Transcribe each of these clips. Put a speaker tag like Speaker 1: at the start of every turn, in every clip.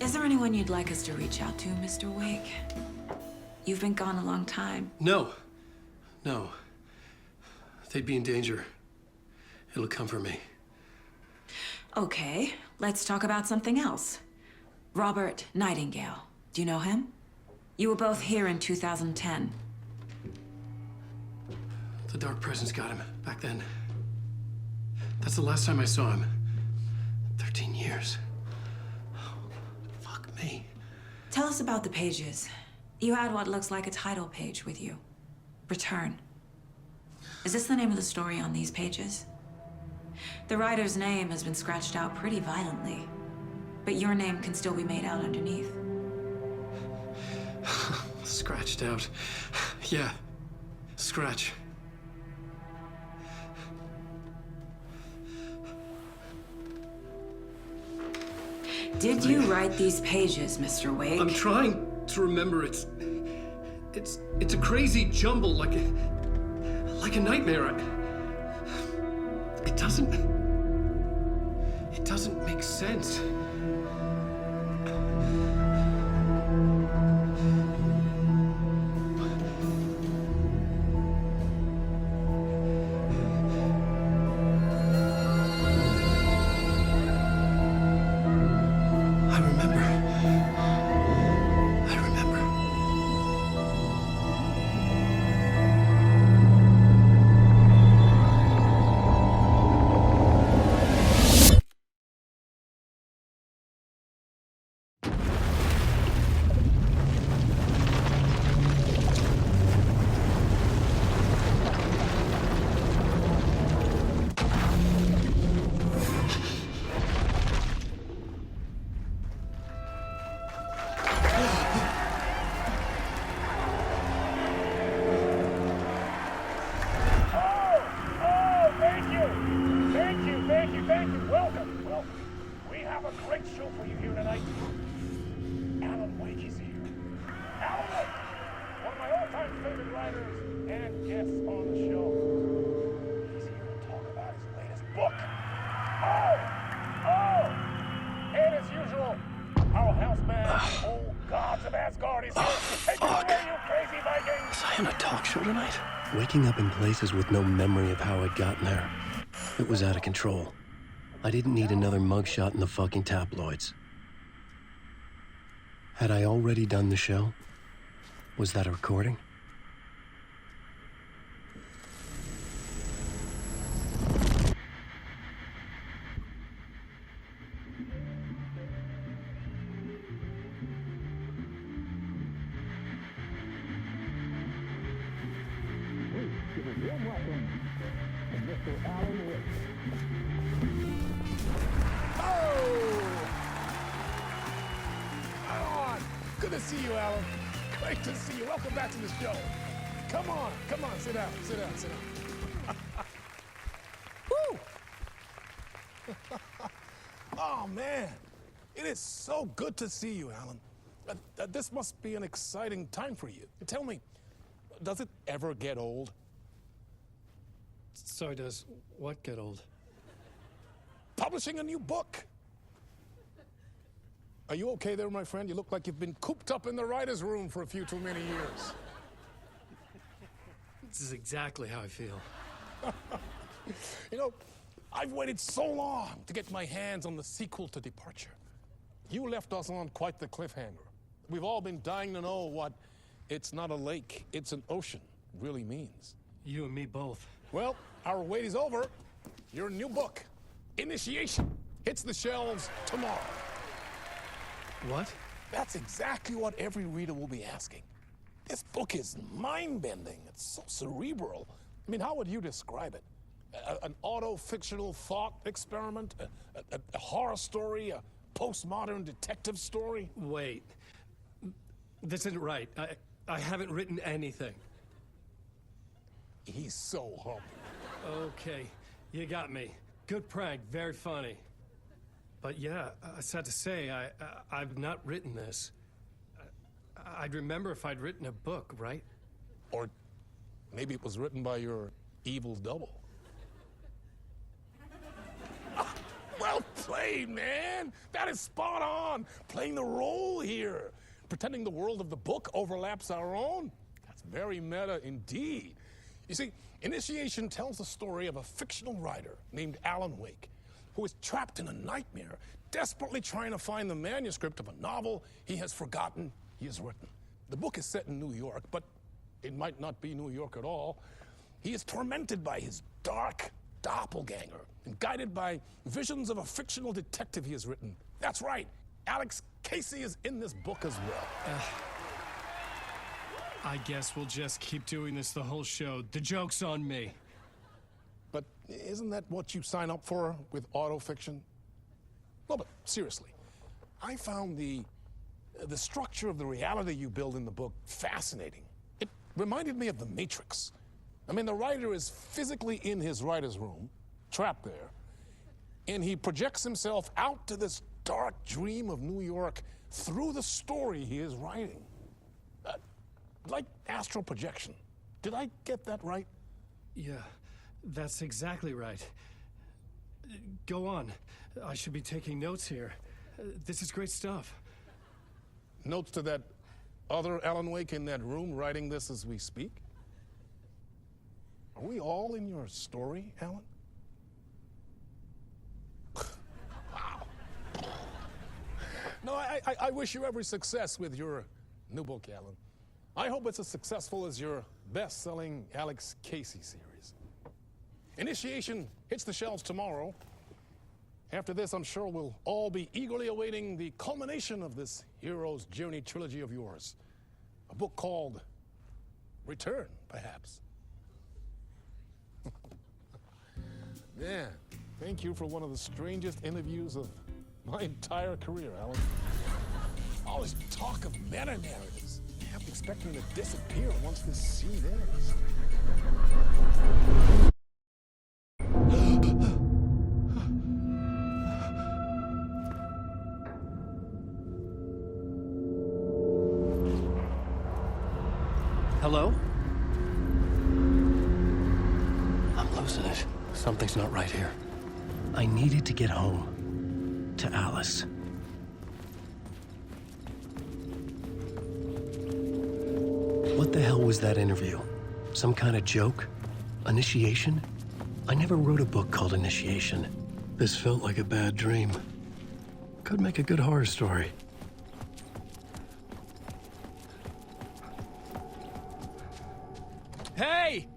Speaker 1: Is there anyone you'd like us to reach out to, Mr. Wake? You've been gone a long time.
Speaker 2: No. No. They'd be in danger. It'll come for me.
Speaker 1: Okay, let's talk about something else. Robert Nightingale. Do you know him? You were both here in 2010.
Speaker 2: The Dark Presence got him back then. That's the last time I saw him. 13 years. Oh, fuck me.
Speaker 1: Tell us about the pages. You had what looks like a title page with you. Return. Is this the name of the story on these pages? The writer's name has been scratched out pretty violently, but your name can still be made out underneath.
Speaker 2: Scratched out. Yeah. Scratch.
Speaker 1: Did you write these pages, Mr. Wake?
Speaker 2: I'm trying to remember. It's a crazy jumble, like a nightmare. It doesn't make sense. I remember.
Speaker 3: Thank you. Welcome. We have a great show for you here tonight. Alan Wake is here. Alan Wake, one of my all-time favorite writers and guests on the show. He's here to talk about his latest book. And as usual, our houseman, old gods of Asgard, is here. Take it away, you crazy Vikings!
Speaker 2: Was I on a talk show tonight?
Speaker 4: Waking up in places with no memory of how I'd gotten there. It was out of control. I didn't need another mugshot in the fucking tabloids. Had I already done the show? Was that a recording?
Speaker 3: Good to see you, Alan. Great to see you. Welcome back to the show. Come on, sit down. Woo! Oh, man. It is so good to see you, Alan. This must be an exciting time for you. Tell me, does it ever get old?
Speaker 2: Sorry, does what get old?
Speaker 3: Publishing a new book. Are you okay there, my friend? You look like you've been cooped up in the writer's room for a few too many years.
Speaker 2: This is exactly how I feel.
Speaker 3: You know, I've waited so long to get my hands on the sequel to Departure. You left us on quite the cliffhanger. We've all been dying to know what "it's not a lake, it's an ocean" really means.
Speaker 2: You and me both.
Speaker 3: Well, our wait is over. Your new book, Initiation, hits the shelves tomorrow.
Speaker 2: What?
Speaker 3: That's exactly what every reader will be asking. This book is mind-bending. It's so cerebral. I mean, how would you describe it? An auto-fictional thought experiment? A horror story? A postmodern detective story?
Speaker 2: Wait. This isn't right. I haven't written anything.
Speaker 3: He's so humble.
Speaker 2: Okay, you got me. Good prank, very funny. But yeah, sad to say, I've not written this. I'd remember if I'd written a book, right?
Speaker 3: Or maybe it was written by your evil double. Well played, man. That is spot on. Playing the role here. Pretending the world of the book overlaps our own. That's very meta indeed. You see, Initiation tells the story of a fictional writer named Alan Wake, who is trapped in a nightmare, desperately trying to find the manuscript of a novel he has forgotten he has written. The book is set in New York, but it might not be New York at all. He is tormented by his dark doppelganger and guided by visions of a fictional detective he has written. That's right, Alex Casey is in this book as well.
Speaker 2: I guess we'll just keep doing this the whole show. The joke's on me.
Speaker 3: But isn't that what you sign up for with autofiction? No, but seriously, I found the structure of the reality you build in the book fascinating. It reminded me of The Matrix. I mean, the writer is physically in his writer's room, trapped there, and he projects himself out to this dark dream of New York through the story he is writing. Like astral projection. Did I get that right?
Speaker 2: Yeah, that's exactly right. Go on. I should be taking notes here. This is great stuff.
Speaker 3: Notes to that other Alan Wake in that room writing this as we speak? Are we all in your story, Alan? Wow. No, I wish you every success with your new book, Alan. I hope it's as successful as your best-selling Alex Casey series. Initiation hits the shelves tomorrow. After this, I'm sure we'll all be eagerly awaiting the culmination of this hero's journey trilogy of yours. A book called Return, perhaps. Yeah, thank you for one of the strangest interviews of my entire career, Alan. All this talk of meta-narratives. I have to expect me to disappear once this scene ends.
Speaker 4: Hello? I'm losing it. Something's not right here. I needed to get home. To Alice. What the hell was that interview? Some kind of joke? Initiation? I never wrote a book called Initiation. This felt like a bad dream. Could make a good horror story.
Speaker 2: Hey!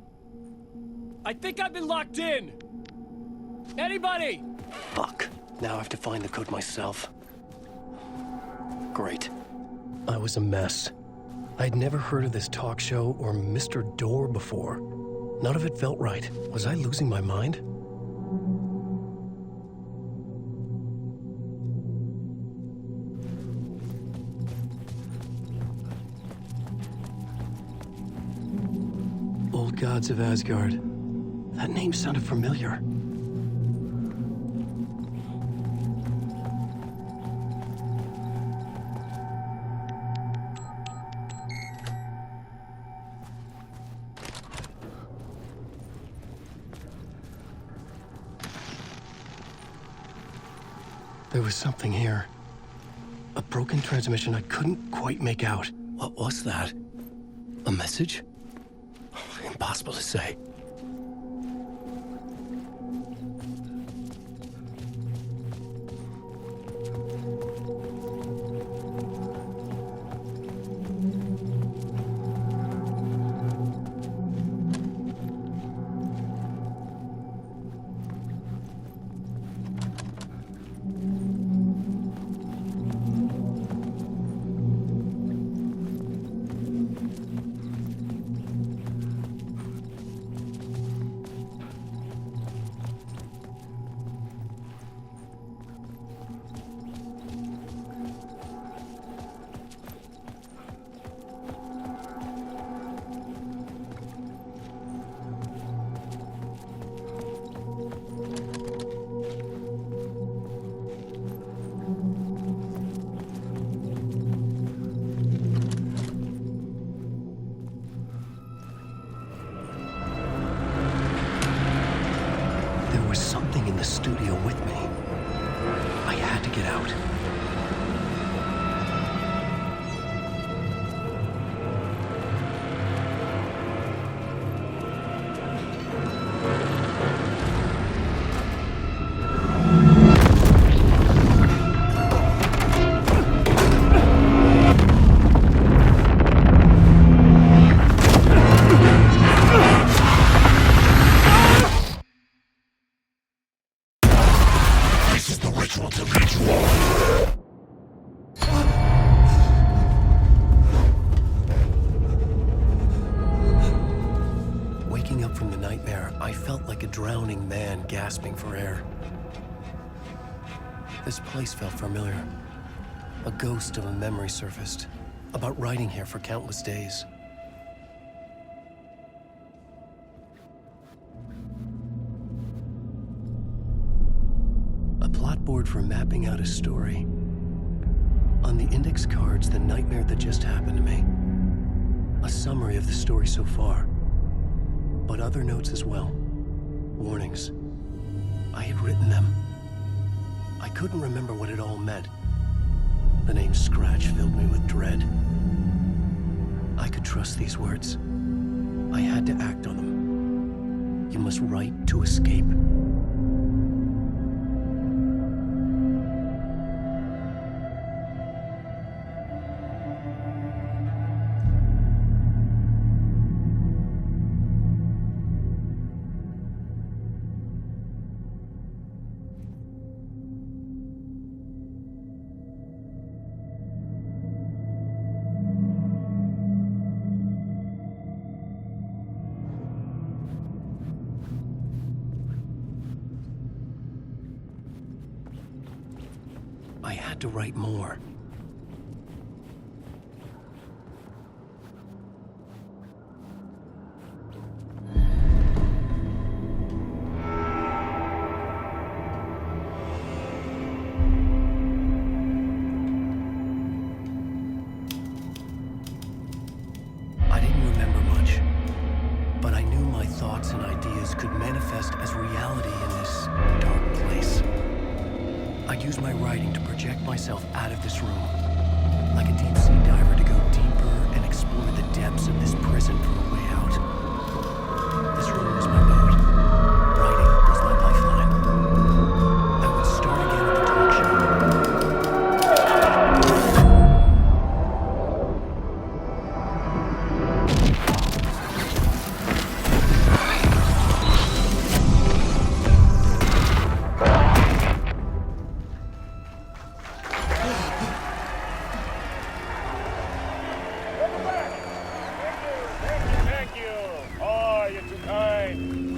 Speaker 2: I think I've been locked in! Anybody?
Speaker 4: Fuck. Now I have to find the code myself. Great. I was a mess. I'd never heard of this talk show or Mr. Door before. None of it felt right. Was I losing my mind? Old Gods of Asgard. That name sounded familiar. There was something here. A broken transmission I couldn't quite make out. What was that? A message? Impossible to say. There was something in the studio with me. I had to get out. Waking up from the nightmare, I felt like a drowning man gasping for air. This place felt familiar. A ghost of a memory surfaced, about riding here for countless days. A plot board for mapping out a story. On the index cards, the nightmare that just happened to me. A summary of the story so far. But other notes as well. Warnings. I had written them. I couldn't remember what it all meant. The name Scratch filled me with dread. I could trust these words. I had to act on them. You must write to escape. I had to write more. I didn't remember much, but I knew my thoughts and ideas could manifest as reality in this dark place. I'd use my writing to project myself out of this room, like a deep-sea diver to go deeper and explore the depths of this prison for a way out. This room was my boat. Writing was my lifeline. I would start again at the talk show.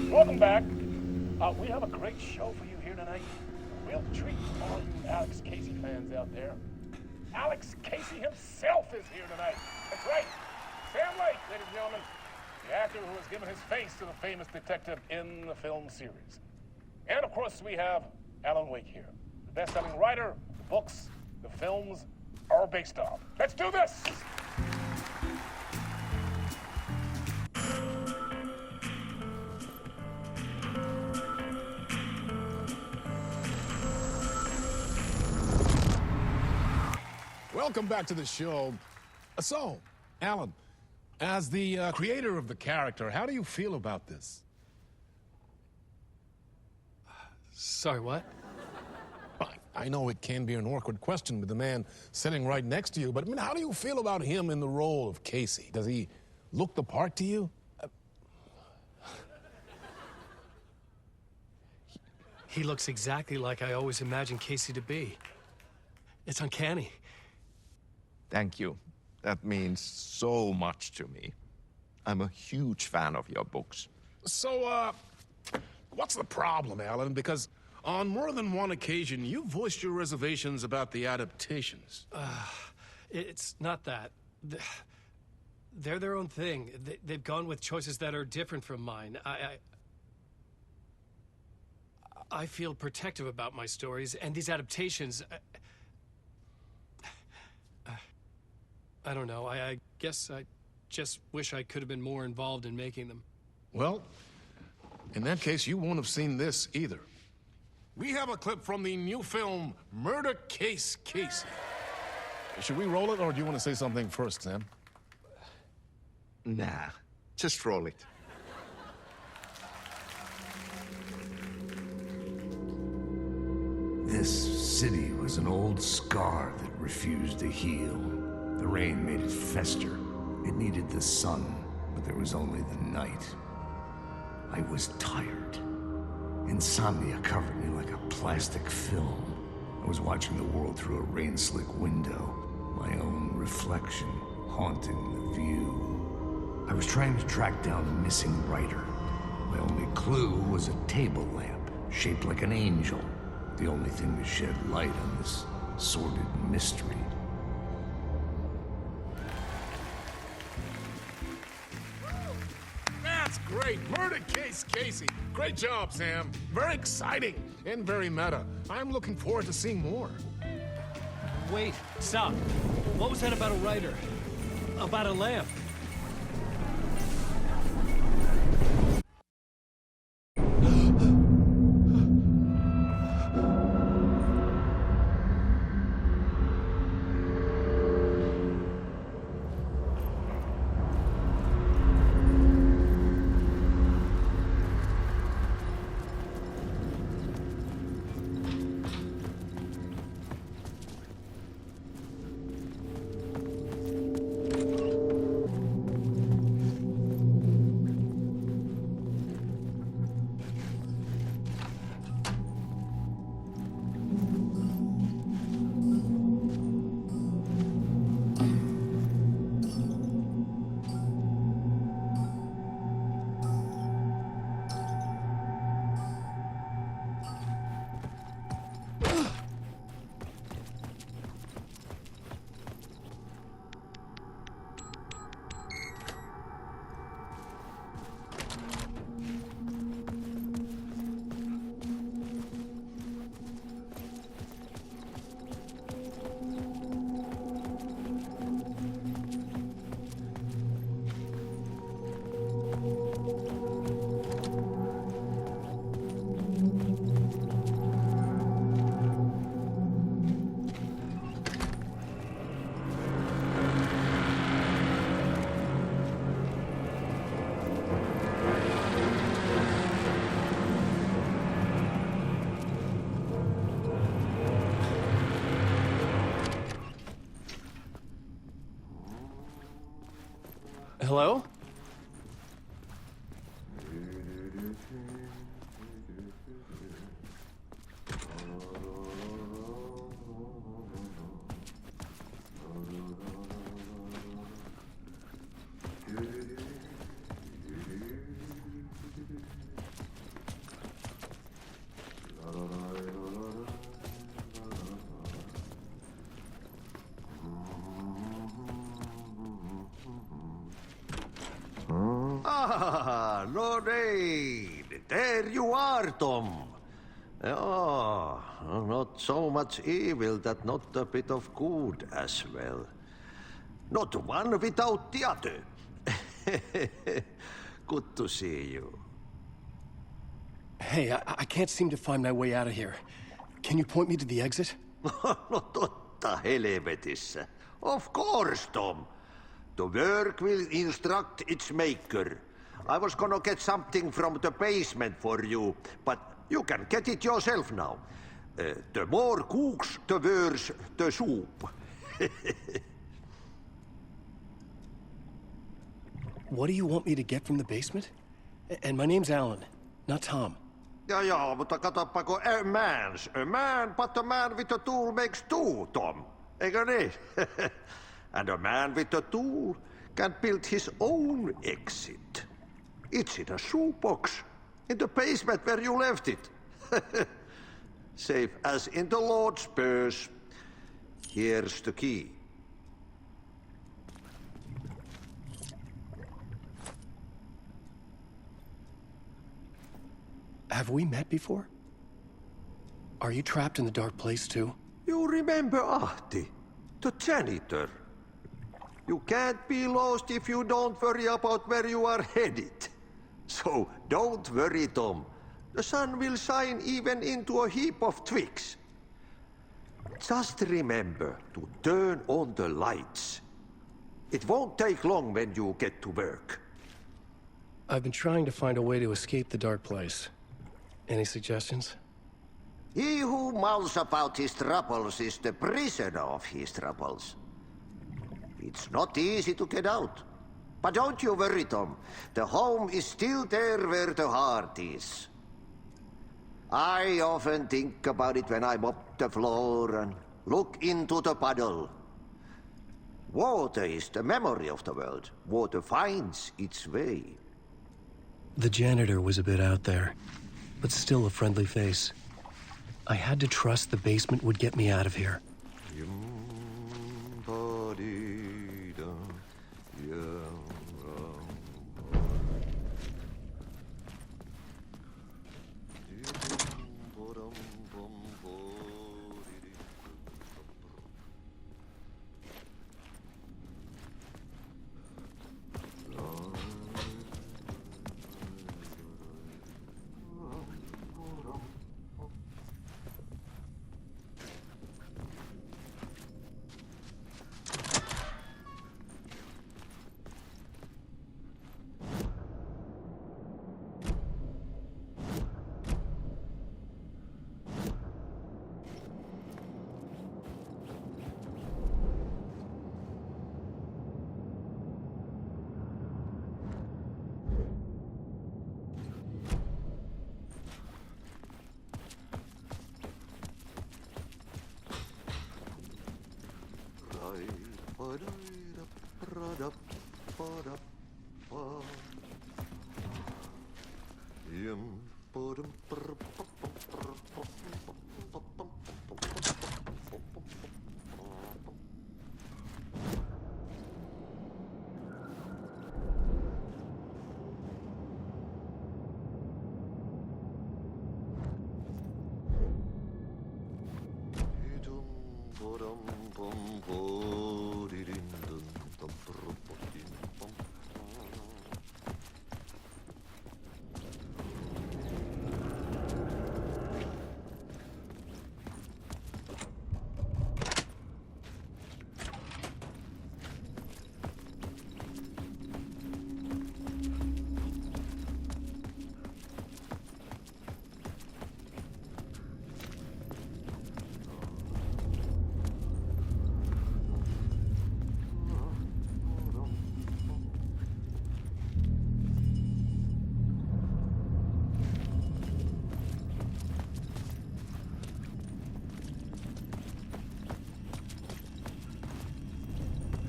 Speaker 3: Welcome back. We have a great show for you here tonight. Real treat for all you Alex Casey fans out there. Alex Casey himself is here tonight. That's right. Sam Lake, ladies and gentlemen. The actor who has given his face to the famous detective in the film series. And of course, we have Alan Wake here. The best-selling writer, the books, the films are based on. Let's do this! Welcome back to the show. So, Alan, as the creator of the character, how do you feel about this?
Speaker 2: Sorry, what?
Speaker 3: I know it can be an awkward question with the man sitting right next to you, but I mean, how do you feel about him in the role of Casey? Does he look the part to you?
Speaker 2: He looks exactly like I always imagined Casey to be. It's uncanny.
Speaker 5: Thank you. That means so much to me. I'm a huge fan of your books.
Speaker 3: So, what's the problem, Alan? Because on more than one occasion, you voiced your reservations about the adaptations.
Speaker 2: It's not that. They're their own thing. They've gone with choices that are different from mine. I feel protective about my stories, and these adaptations... I don't know. I guess I just wish I could have been more involved in making them.
Speaker 3: Well, in that case, you won't have seen this either. we have a clip from the new film, Murder Case Casey. Should we roll it, or do you want to say something first, Sam?
Speaker 5: Nah, just roll it.
Speaker 6: This city was an old scar that refused to heal. The rain made it fester. It needed the sun, but there was only the night. I was tired. Insomnia covered me like a plastic film. I was watching the world through a rain-slick window, my own reflection haunting the view. I was trying to track down a missing writer. My only clue was a table lamp, shaped like an angel. The only thing to shed light on this sordid mystery.
Speaker 3: That's great! Murder Case Casey! Great job, Sam. Very exciting and very meta. I'm looking forward to seeing more.
Speaker 2: Wait, stop. What was that about a writer? About a lamp? Hello?
Speaker 7: Ah, Lorraine! There you are, Tom. Oh, not so much evil that not a bit of good as well. Not one without the other. Good to see you.
Speaker 4: Hey, I can't seem to find my way out of here. Can you point me to the exit?
Speaker 7: No totta helvetissä. Of course, Tom. The work will instruct its maker. I was gonna get something from the basement for you, but you can get it yourself now. The more cooks, the worse the soup.
Speaker 4: What do you want me to get from the basement? And my name's Alan, not Tom.
Speaker 7: Ja, mutta katsopako, a man, but a man with a tool makes two, Tom. Eikö niin? And a man with a tool can build his own exit. It's in a shoebox, in the basement where you left it. Safe as in the Lord's purse. Here's the key.
Speaker 4: Have we met before? Are you trapped in the dark place too?
Speaker 7: You remember Ahti, the janitor. You can't be lost if you don't worry about where you are headed. So don't worry, Tom. The sun will shine even into a heap of twigs. Just remember to turn on the lights. It won't take long when you get to work.
Speaker 4: I've been trying to find a way to escape the dark place. Any suggestions?
Speaker 7: He who mouths about his troubles is the prisoner of his troubles. It's not easy to get out. But don't you worry, Tom. The home is still there where the heart is. I often think about it when I mop the floor and look into the puddle. Water is the memory of the world. Water finds its way.
Speaker 4: The janitor was a bit out there, but still a friendly face. I had to trust the basement would get me out of here.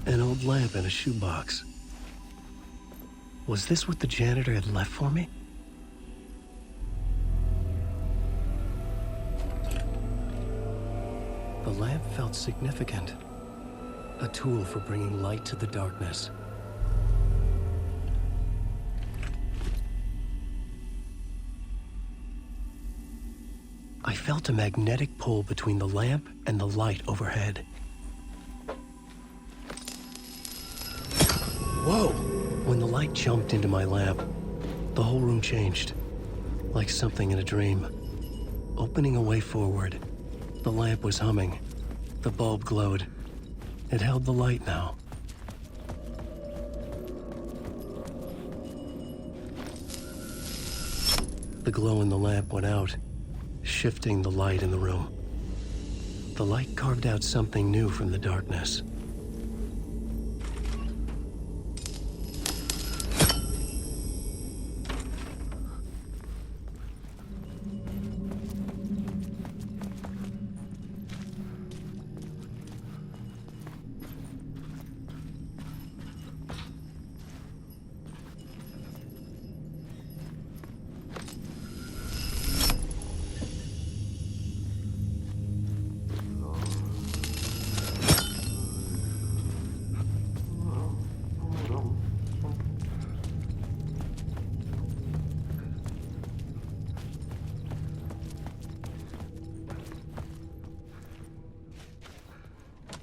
Speaker 4: An old lamp in a shoebox. Was this what the janitor had left for me? The lamp felt significant. A tool for bringing light to the darkness. I felt a magnetic pull between the lamp and the light overhead. Whoa! When the light jumped into my lamp, the whole room changed, like something in a dream. Opening a way forward, the lamp was humming. The bulb glowed. It held the light now. The glow in the lamp went out, shifting the light in the room. The light carved out something new from the darkness.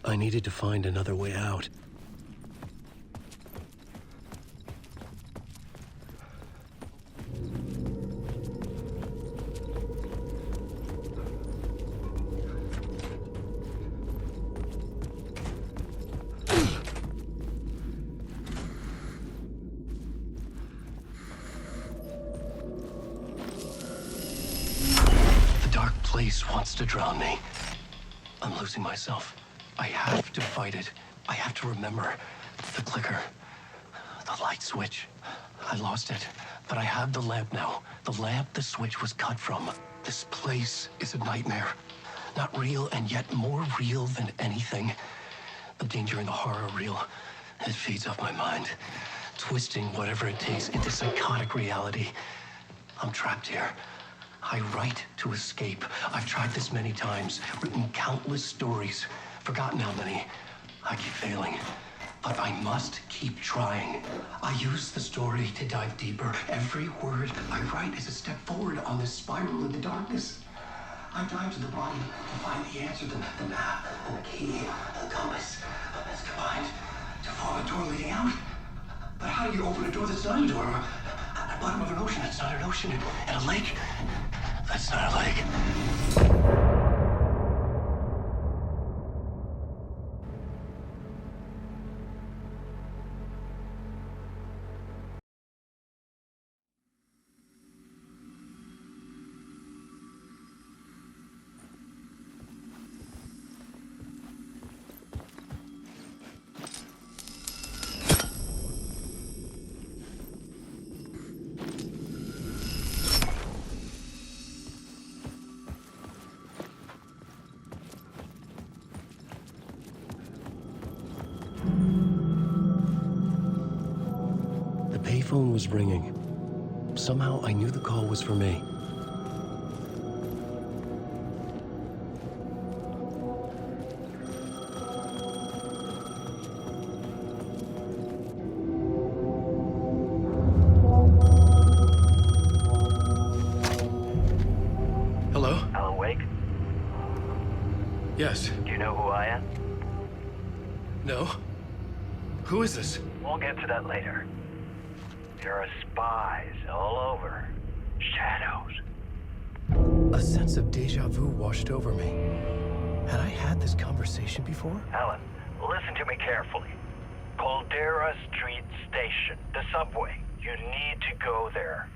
Speaker 4: I needed to find another way out. place wants to drown me. I'm losing myself. I have to fight it. I have to remember. The clicker. The light switch. I lost it. But I have the lamp now. The lamp the switch was cut from. This place is a nightmare. Not real, and yet more real than anything. The danger and the horror real. It feeds off my mind. Twisting whatever it takes into psychotic reality. I'm trapped here. I write to escape. I've tried this many times, written countless stories, forgotten how many. I keep failing, but I must keep trying. I use the story to dive deeper. Every word I write is a step forward on this spiral into darkness. I dive to the bottom to find the answer, the map, and the key, and the compass. It's combined to form a door leading out. But how do you open a door that's not a door? At the bottom of an ocean, that's not an ocean. And a lake, that's not a lake. The payphone was ringing. Somehow I knew the call was for me. Hello?
Speaker 8: Alan Wake?
Speaker 4: Yes.
Speaker 8: Do you know who I am?
Speaker 4: No? Who is this?
Speaker 8: We'll get to that later. There are spies all over. Shadows.
Speaker 4: A sense of deja vu washed over me. Had I had this conversation before?
Speaker 8: Alan, listen to me carefully. Caldera Street Station, the subway. You need to go there.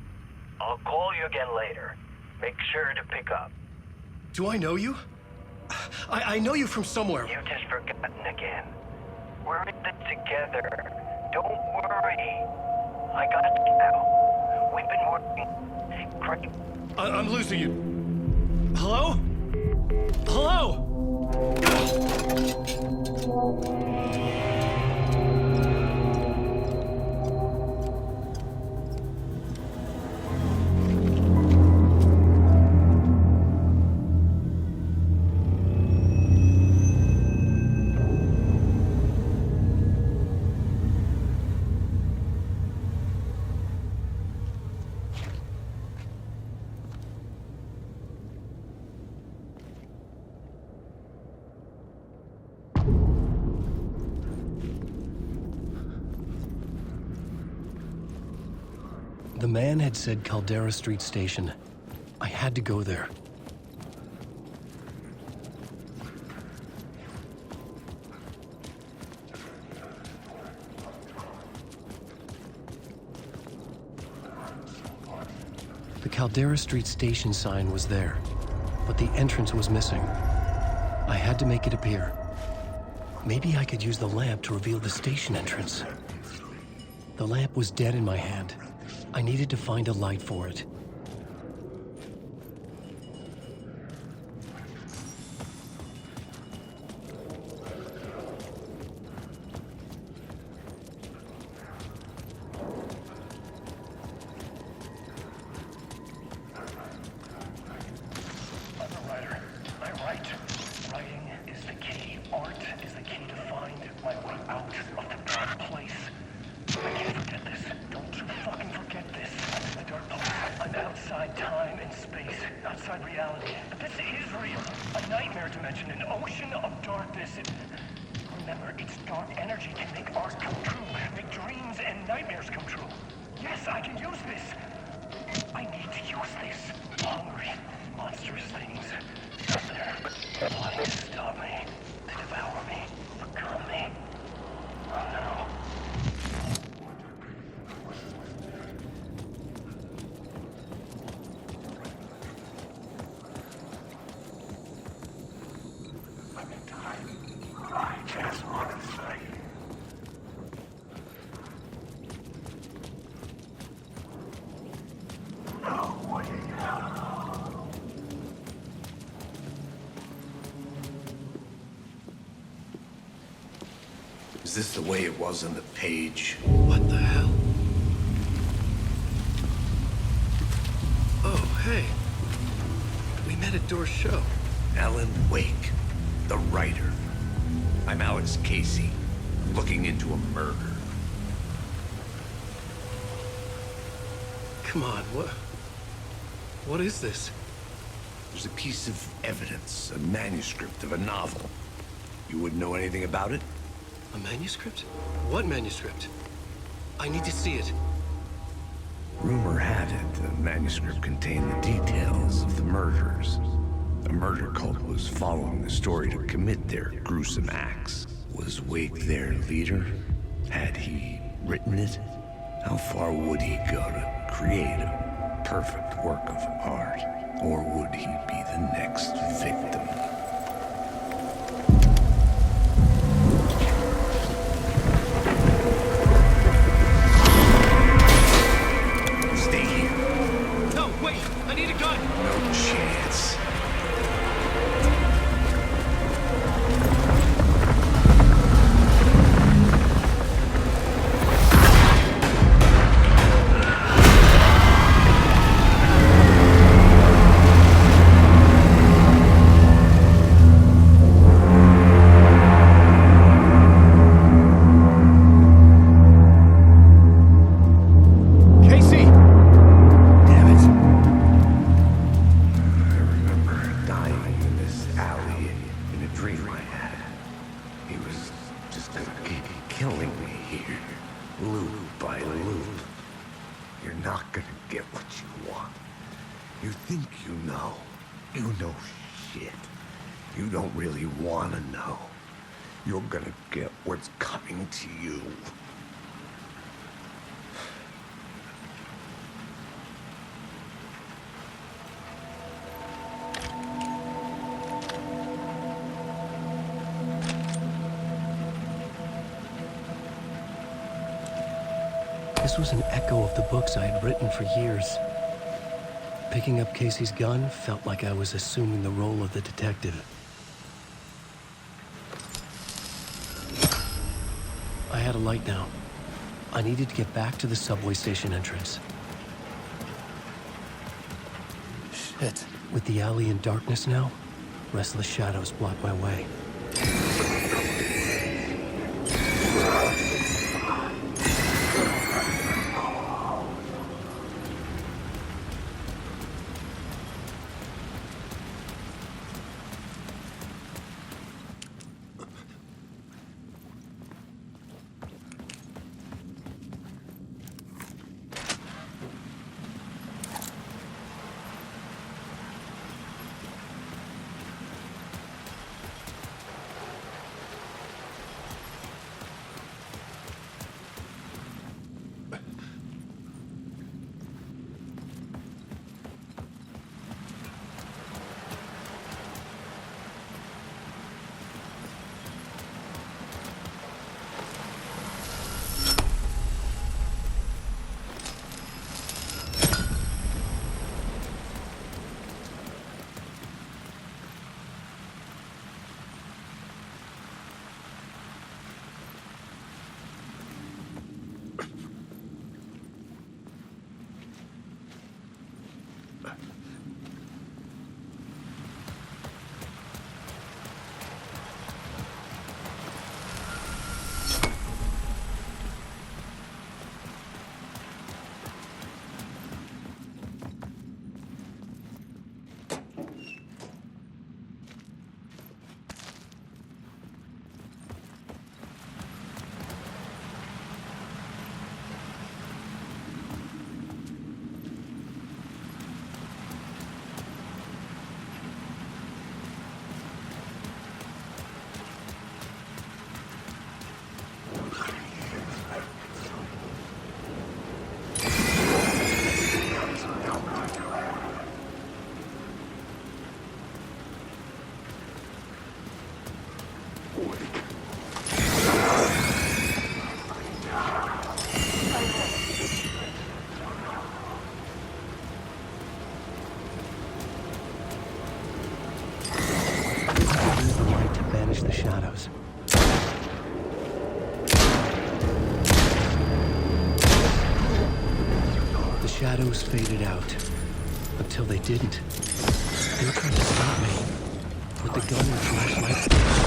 Speaker 8: I'll call you again later. Make sure to pick up.
Speaker 4: Do I know you? I know you from somewhere.
Speaker 8: You've just forgotten again. We're in it together. Don't worry. I got you now. We've been working great.
Speaker 4: I'm losing you. Hello? Hello? The man had said Caldera Street Station. I had to go there. The Caldera Street Station sign was there, but the entrance was missing. I had to make it appear. Maybe I could use the lamp to reveal the station entrance. The lamp was dead in my hand. I needed to find a light for it.
Speaker 6: Just one thing. No way out.
Speaker 9: Is this the way it was on the page?
Speaker 4: What the hell? Oh, hey. We met at Door's show.
Speaker 9: Alan Wake, the writer. I'm Alex Casey, looking into a murder.
Speaker 4: Come on, what is this?
Speaker 9: There's a piece of evidence, a manuscript of a novel. You wouldn't know anything about it?
Speaker 4: A manuscript? What manuscript? I need to see it.
Speaker 9: Rumor had it the manuscript contained the details of the murders. A murder cult was following the story to commit their gruesome acts. Was Wake their leader? Had he written it? How far would he go to create a perfect work of art? Or would he be the next victim? Stay here.
Speaker 4: No, wait! I need a gun!
Speaker 9: No chance.
Speaker 2: Casey!
Speaker 9: Damn it. I remember dying in this alley in a dream I had. He was just gonna keep killing me here, loop by loop. You're not gonna get what you want. You think you know. You know shit. You don't really wanna know. You're gonna get what's coming to you.
Speaker 4: This was an echo of the books I had written for years. Picking up Casey's gun felt like I was assuming the role of the detective. I had a light now. I needed to get back to the subway station entrance.
Speaker 3: Shit.
Speaker 4: With the alley in darkness now, restless shadows block my way. banish the shadows. The shadows faded out, until they didn't. They were trying to stop me, with the gun and flashlight back.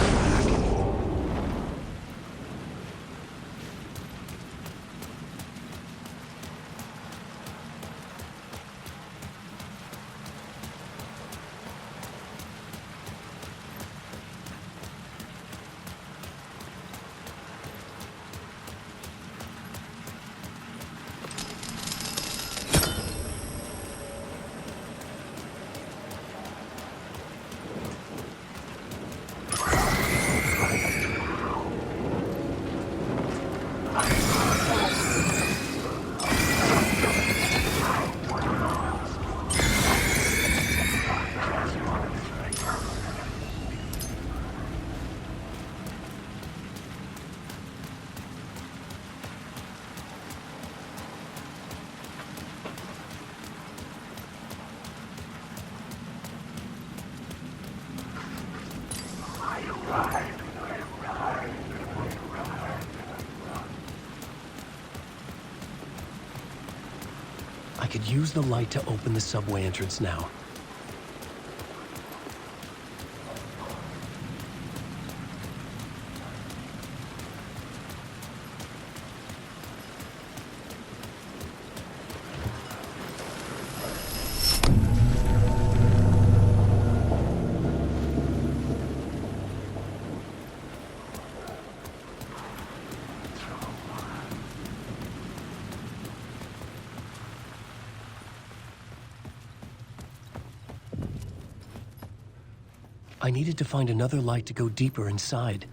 Speaker 4: I could use the light to open the subway entrance now. I needed to find another light to go deeper inside.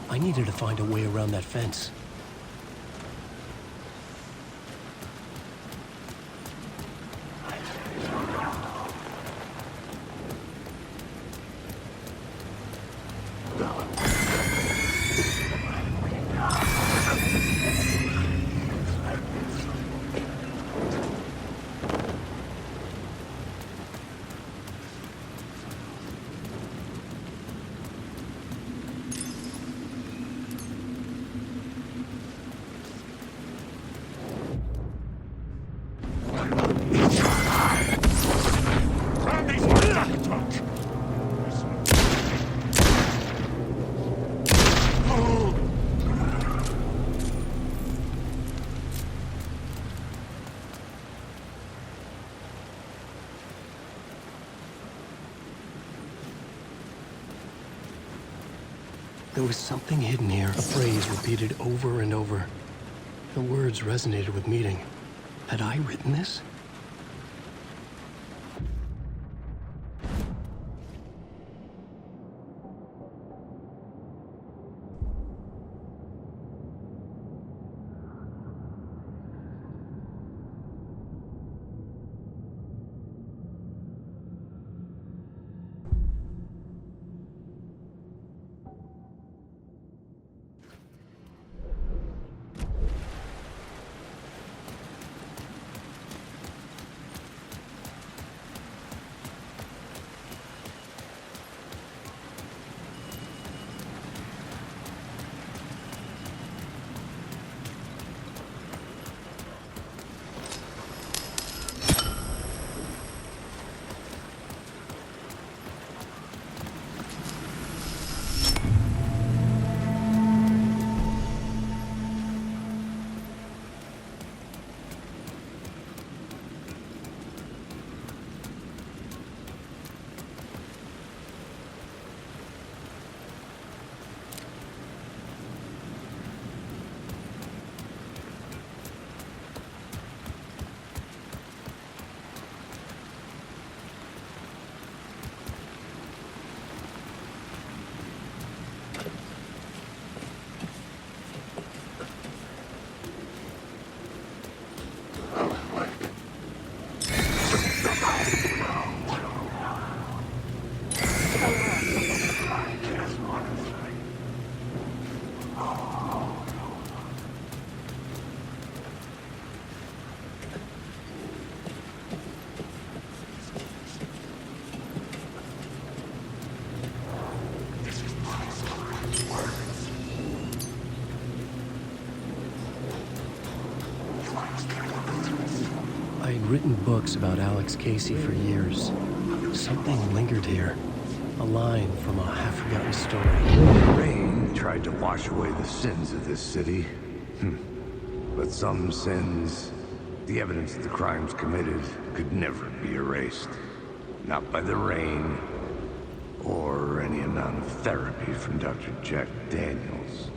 Speaker 4: I needed to find a way around that fence. There was something hidden here, a phrase repeated over and over. The words resonated with meaning. Had I written this? I had written books about Alex Casey for years. Something lingered here. A line from a half-forgotten story.
Speaker 6: The rain tried to wash away the sins of this city. But some sins, the evidence of the crimes committed, could never be erased. Not by the rain, or any amount of therapy from Dr. Jack Daniels.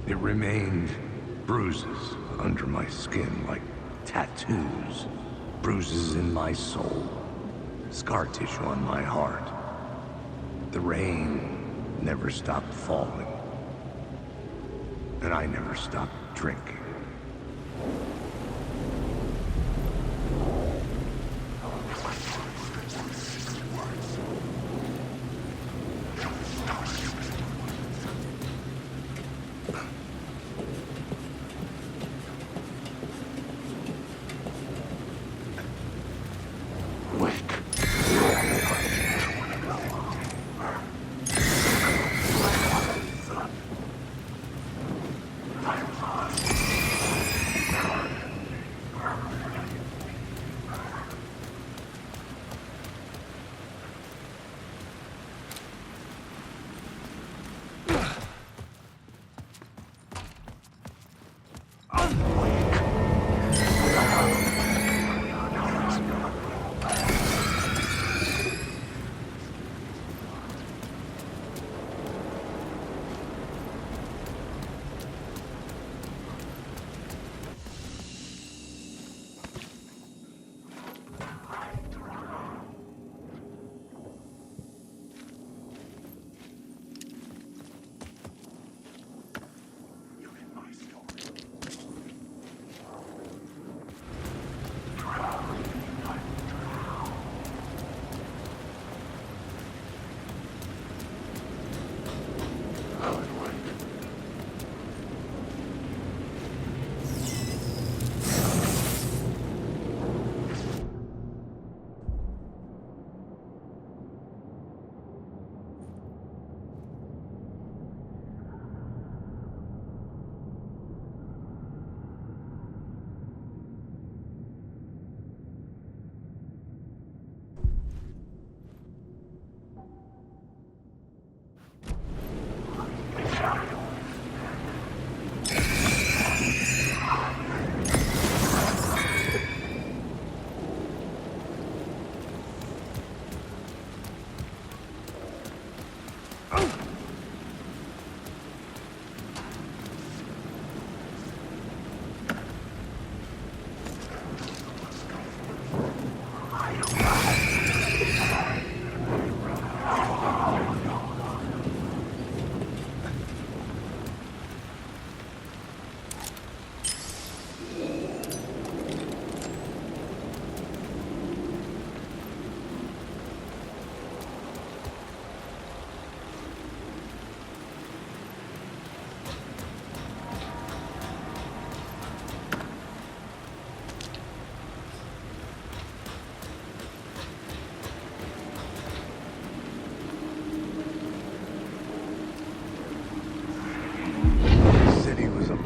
Speaker 6: It remained bruises under my skin, like tattoos. Bruises in my soul. Scar tissue on my heart. The rain never stopped falling. And I never stopped drinking.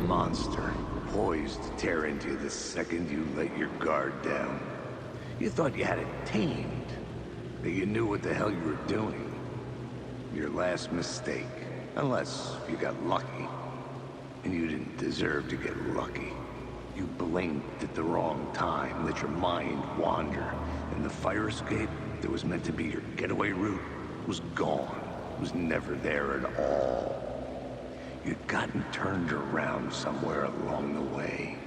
Speaker 6: Monster, poised to tear into you the second you let your guard down. You thought you had it tamed, that you knew what the hell you were doing. Your last mistake, unless you got lucky. And you didn't deserve to get lucky. You blinked at the wrong time, let your mind wander, and the fire escape that was meant to be your getaway route was gone, was never there at all. You'd gotten turned around somewhere along the way.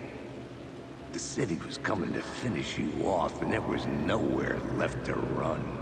Speaker 6: The city was coming to finish you off, and there was nowhere left to run.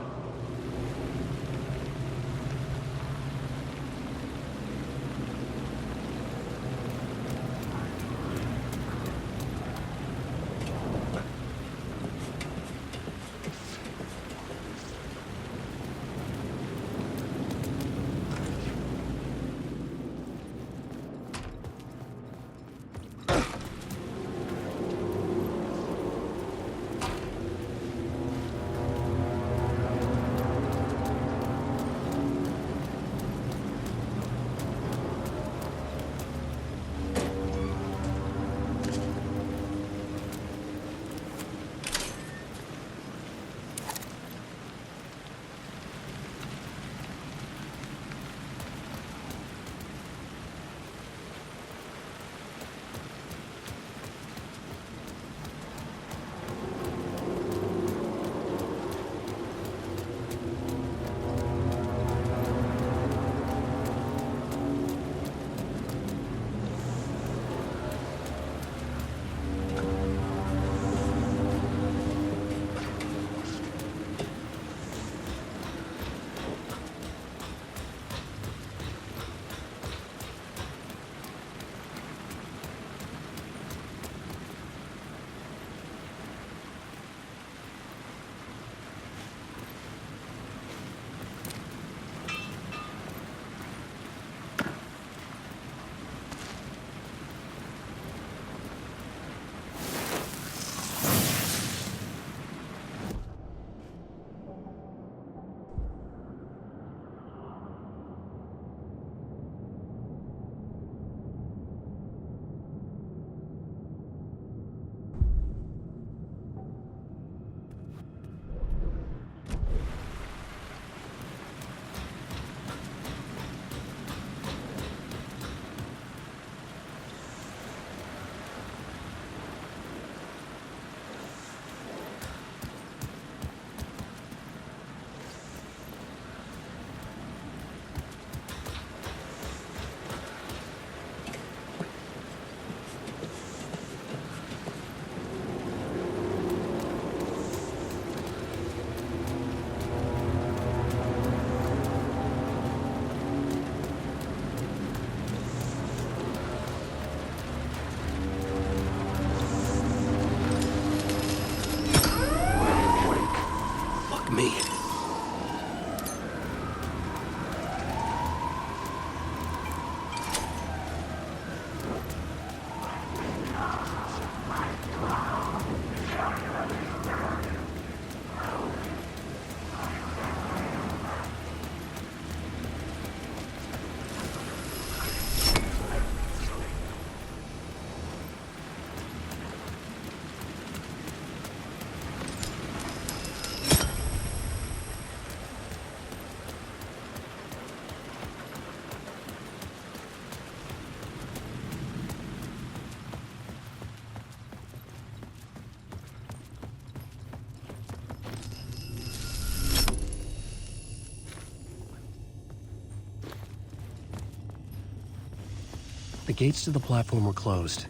Speaker 4: The gates to the platform were closed.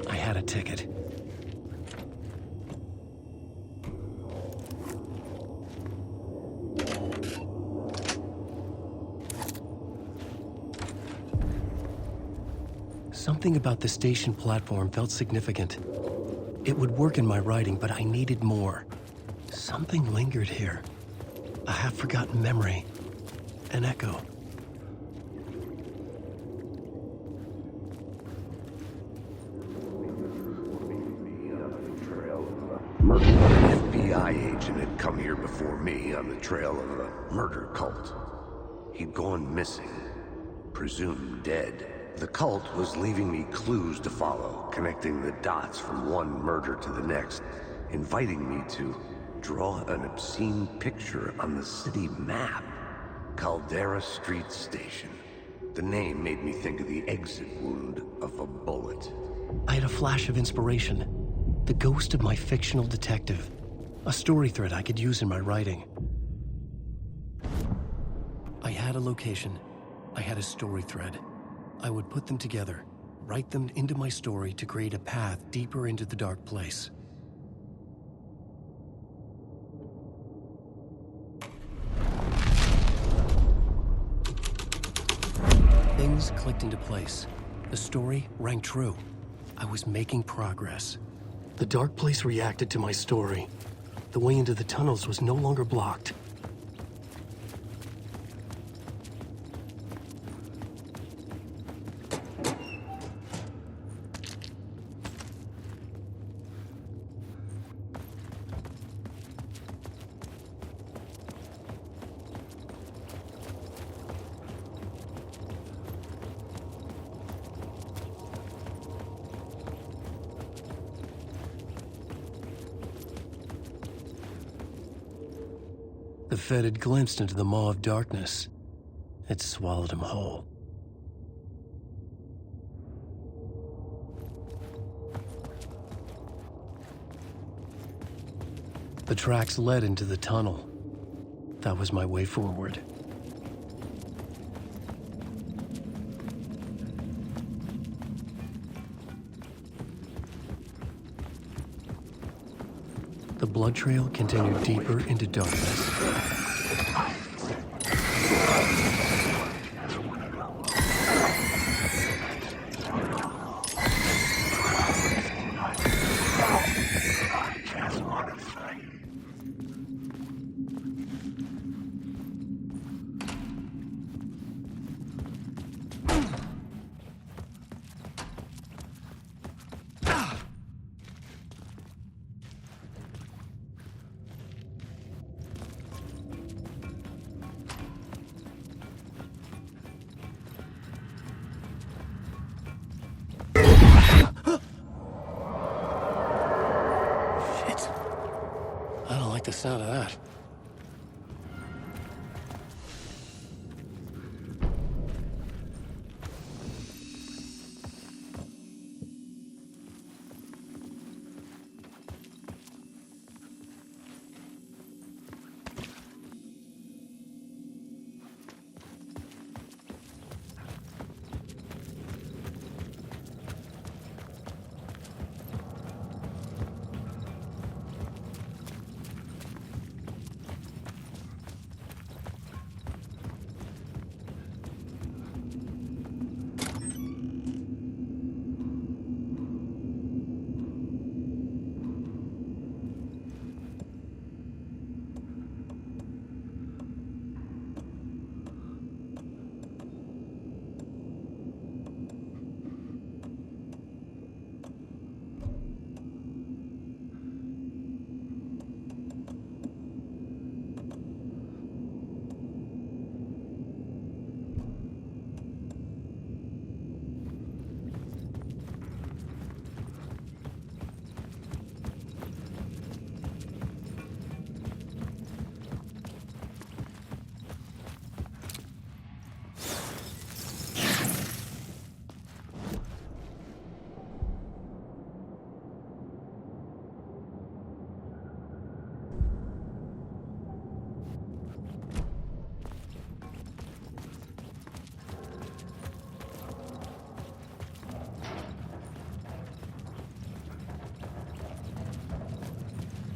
Speaker 4: I had a ticket. Something about the station platform felt significant. It would work in my writing, but I needed more. Something lingered here. A half-forgotten memory. An echo.
Speaker 9: An FBI agent had come here before me on the trail of a murder cult. He'd gone missing, presumed dead. The cult was leaving me clues to follow, connecting the dots from one murder to the next, inviting me to draw an obscene picture on the city map. Caldera Street Station. The name made me think of the exit wound of a bullet.
Speaker 4: I had a flash of inspiration. The ghost of my fictional detective. A story thread I could use in my writing. I had a location. I had a story thread. I would put them together, write them into my story to create a path deeper into the dark place. Things clicked into place. The story rang true. I was making progress. The dark place reacted to my story. The way into the tunnels was no longer blocked. The Fed had glimpsed into the maw of darkness. It swallowed him whole. The tracks led into the tunnel. That was my way forward. The blood trail continued deeper into darkness. I don't like the sound of that.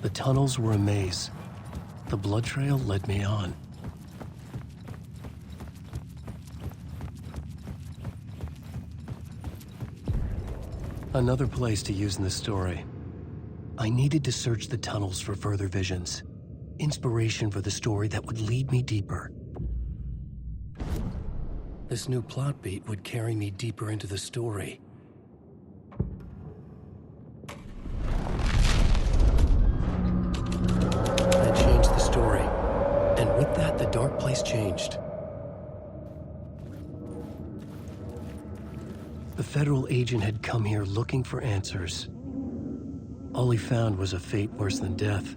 Speaker 4: The tunnels were a maze. The blood trail led me on. Another place to use in the story. I needed to search the tunnels for further visions. Inspiration for the story that would lead me deeper. This new plot beat would carry me deeper into the story. I changed the story, and with that, the dark place changed. The federal agent had come here looking for answers. All he found was a fate worse than death.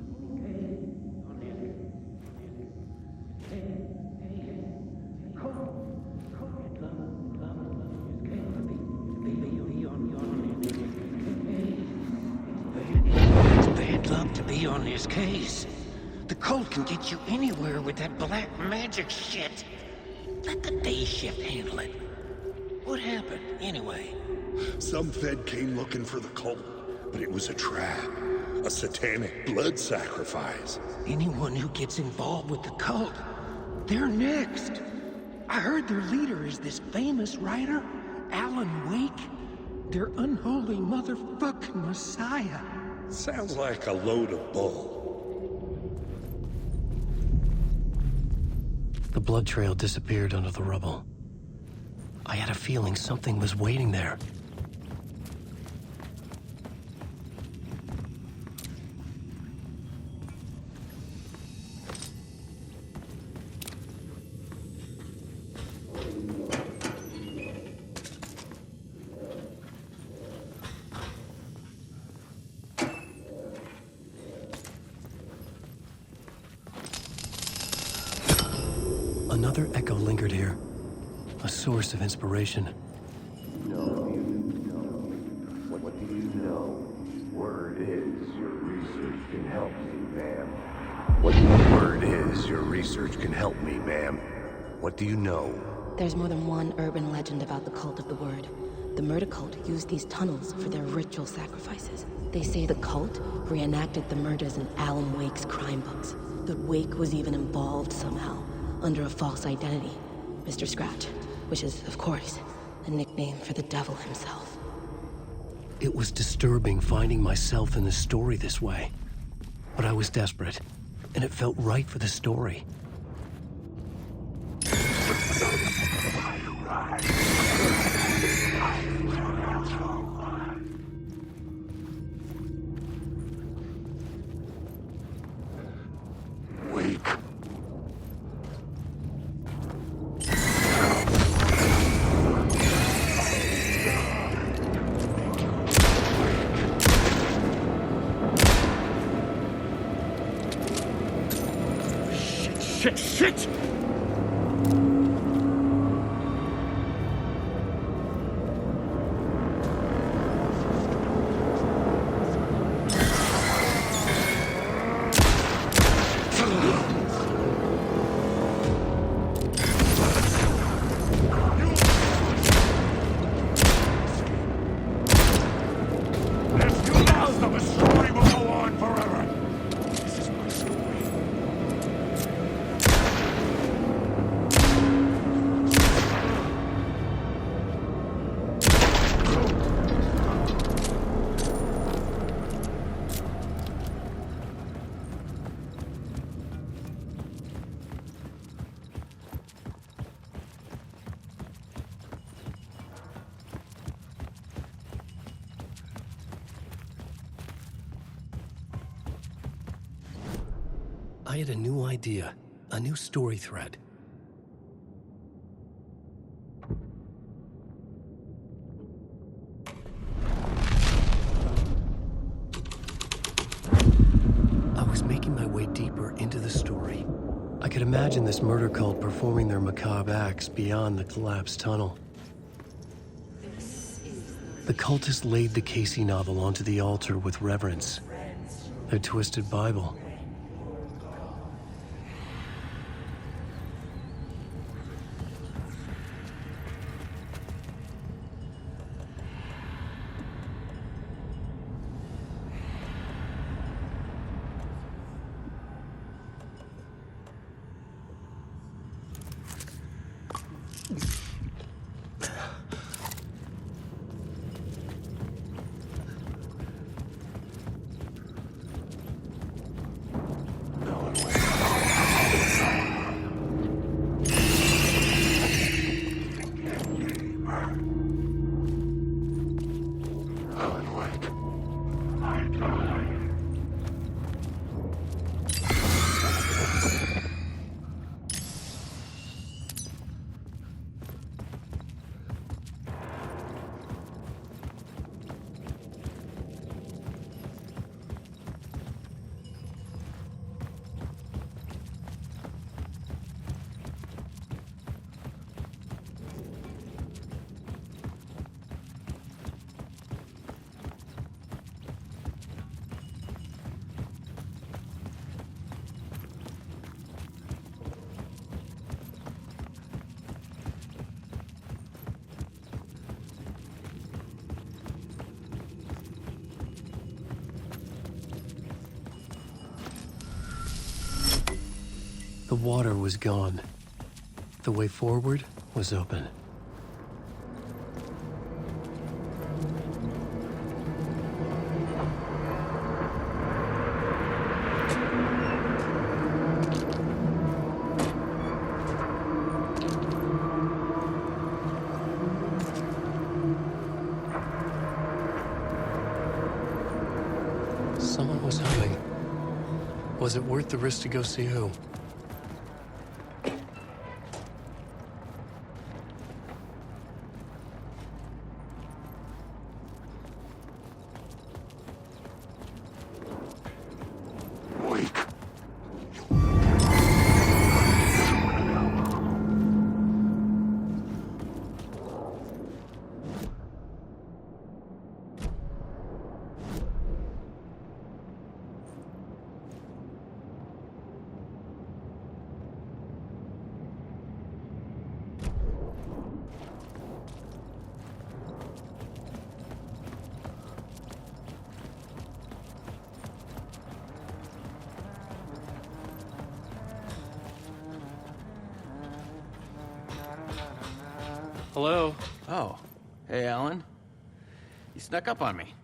Speaker 9: They'd love to be on this case. The cult can get you anywhere with that black magic shit. Let the day shift handle it. What happened, anyway?
Speaker 10: Some Fed came looking for the cult, but it was a trap. A satanic blood sacrifice.
Speaker 9: Anyone who gets involved with the cult, they're next. I heard their leader is this famous writer, Alan Wake. Their unholy motherfucking messiah.
Speaker 10: Sounds like a load of bull.
Speaker 4: The blood trail disappeared under the rubble. I had a feeling something was waiting there. Another echo lingered here, a source of inspiration.
Speaker 6: What do you know? Word is your research can help me, ma'am. Word is your research can help me, ma'am. What do you know?
Speaker 11: There's more than one urban legend about the cult of the Word. The murder cult used these tunnels for their ritual sacrifices. They say the cult reenacted the murders in Alan Wake's crime books. That Wake was even involved somehow, under a false identity, Mr. Scratch, which is, of course, a nickname for the devil himself.
Speaker 4: It was disturbing finding myself in the story this way. But I was desperate, and it felt right for the story.
Speaker 10: Wake.
Speaker 9: Shit!
Speaker 10: If you allow them, the story will go on forever. This is my story.
Speaker 4: I had a new idea, a new story thread. I was making my way deeper into the story. I could imagine this murder cult performing their macabre acts beyond the collapsed tunnel. The cultists laid the Casey novel onto the altar with reverence. Their twisted Bible. The water was gone. The way forward was open. Someone was humming. Was it worth the risk to go see who?
Speaker 2: Hello?
Speaker 12: Oh. Hey, Alan. You snuck up on me.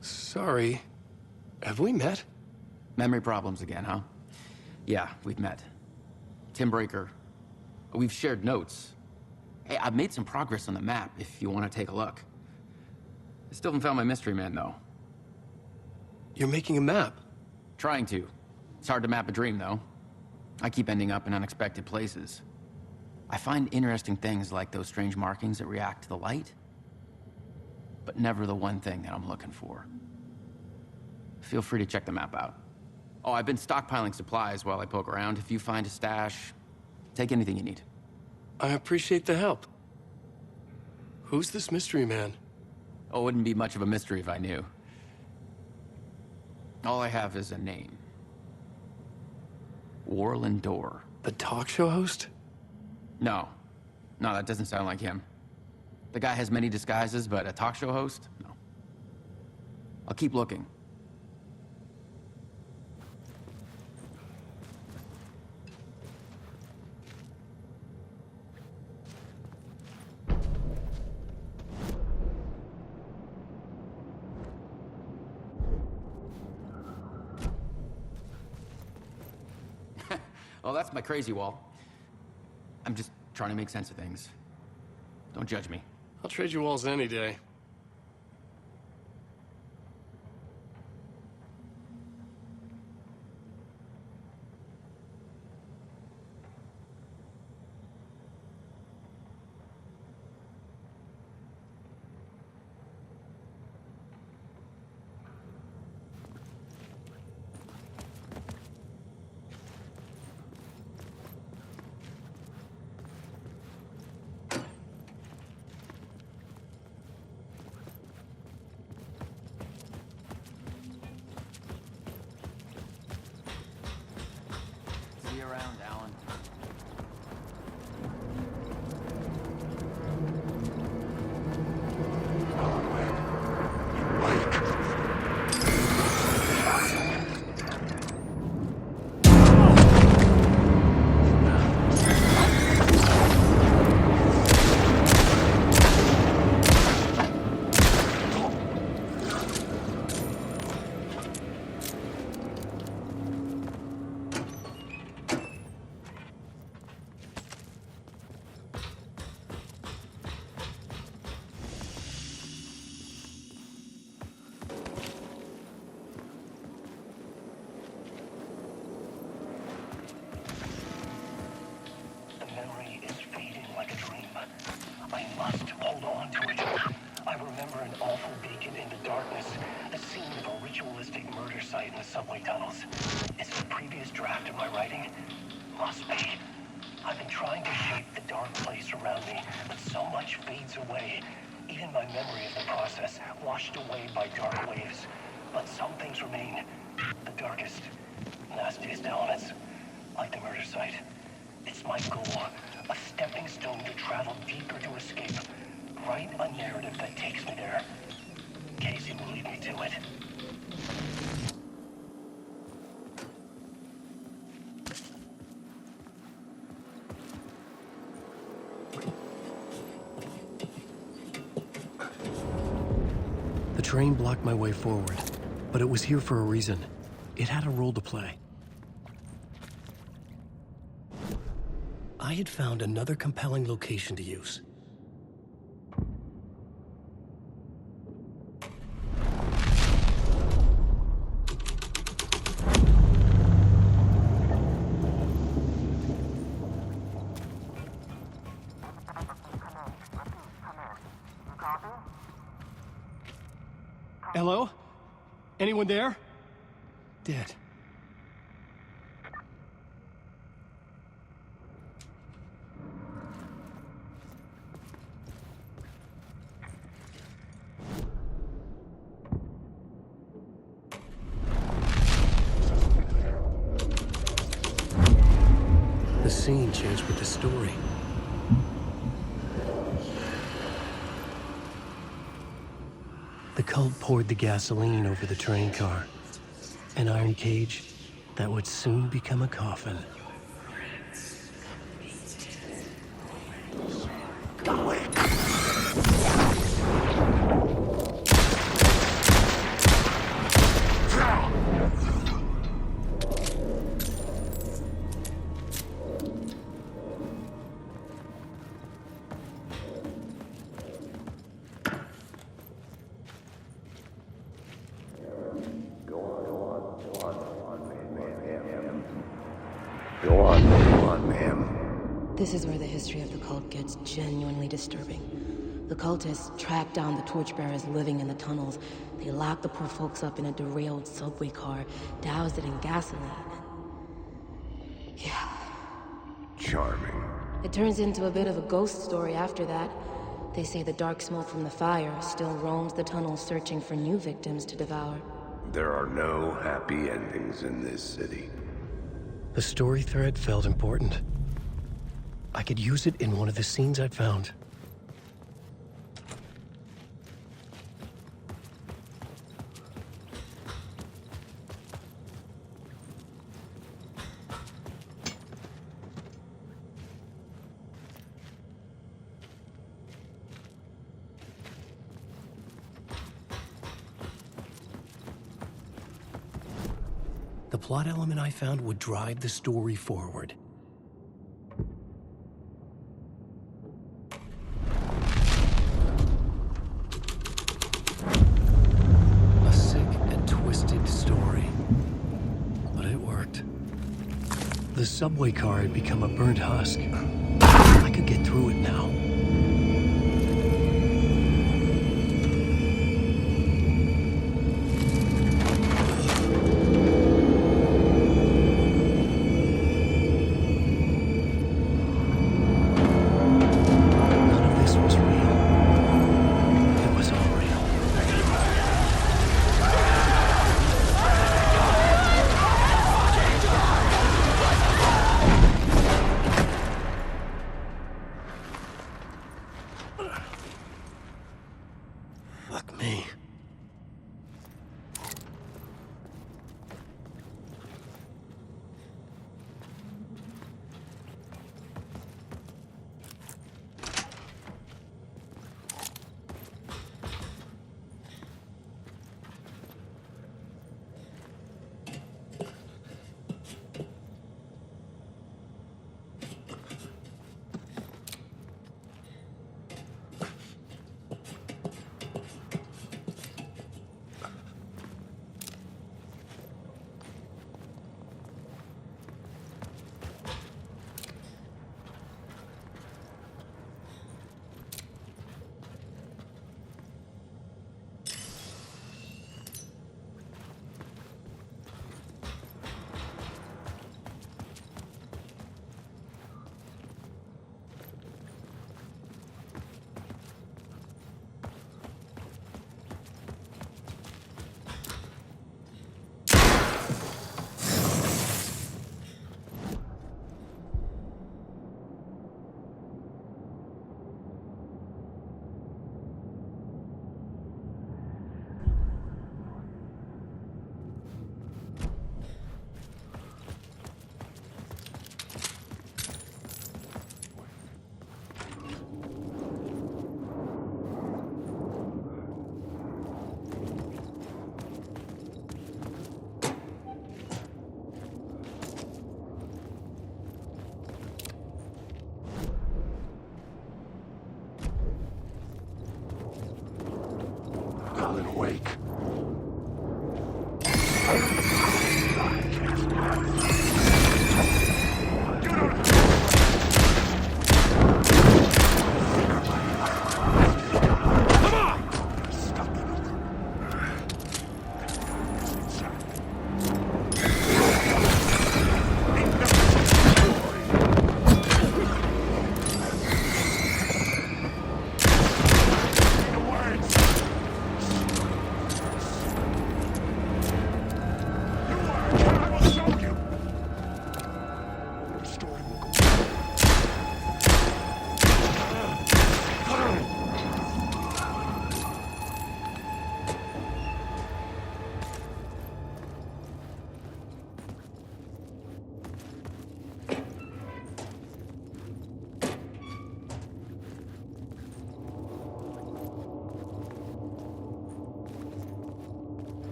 Speaker 4: Sorry. Have we met?
Speaker 12: Memory problems again, huh? Yeah, we've met. Tim Breaker. We've shared notes. Hey, I've made some progress on the map if you want to take a look. I still haven't found my mystery man, though.
Speaker 4: You're making a map?
Speaker 12: Trying to. It's hard to map a dream, though. I keep ending up in unexpected places. I find interesting things like those strange markings that react to the light, but never the one thing that I'm looking for. Feel free to check the map out. Oh, I've been stockpiling supplies while I poke around. If you find a stash, take anything you need.
Speaker 4: I appreciate the help. Who's this mystery man?
Speaker 12: Oh, it wouldn't be much of a mystery if I knew. All I have is a name. Warlin Door.
Speaker 4: The talk show host?
Speaker 12: No. No, that doesn't sound like him. The guy has many disguises, but a talk show host? No. I'll keep looking. Well, that's my crazy wall. I'm just trying to make sense of things. Don't judge me.
Speaker 2: I'll trade you walls any day.
Speaker 12: See you around, Alan.
Speaker 13: Subway tunnels. Is it a previous draft of my writing? Must be. I've been trying to shape the dark place around me, but so much fades away. Even my memory of the process, washed away by dark waves. But some things remain. The darkest, nastiest elements, like the murder site. It's my goal, a stepping stone to travel deeper to escape. Write a narrative that takes me there. Casey will lead me to it.
Speaker 4: train blocked my way forward, but it was here for a reason. It had a role to play. I had found another compelling location to use.
Speaker 2: Hello? Anyone there?
Speaker 4: Dead. The scene changed with the story. The cult poured the gasoline over the train car. An iron cage that would soon become a coffin.
Speaker 9: Go on, ma'am.
Speaker 11: This is where the history of the cult gets genuinely disturbing. The cultists tracked down the torchbearers living in the tunnels. They locked the poor folks up in a derailed subway car, doused it in gasoline. Yeah.
Speaker 9: Charming.
Speaker 11: It turns into a bit of a ghost story after that. They say the dark smoke from the fire still roams the tunnels searching for new victims to devour.
Speaker 9: There are no happy endings in this city.
Speaker 4: The story thread felt important. I could use it in one of the scenes I'd found. The plot element I found would drive the story forward. A sick and twisted story. But it worked. The subway car had become a burnt husk. I could get through it now.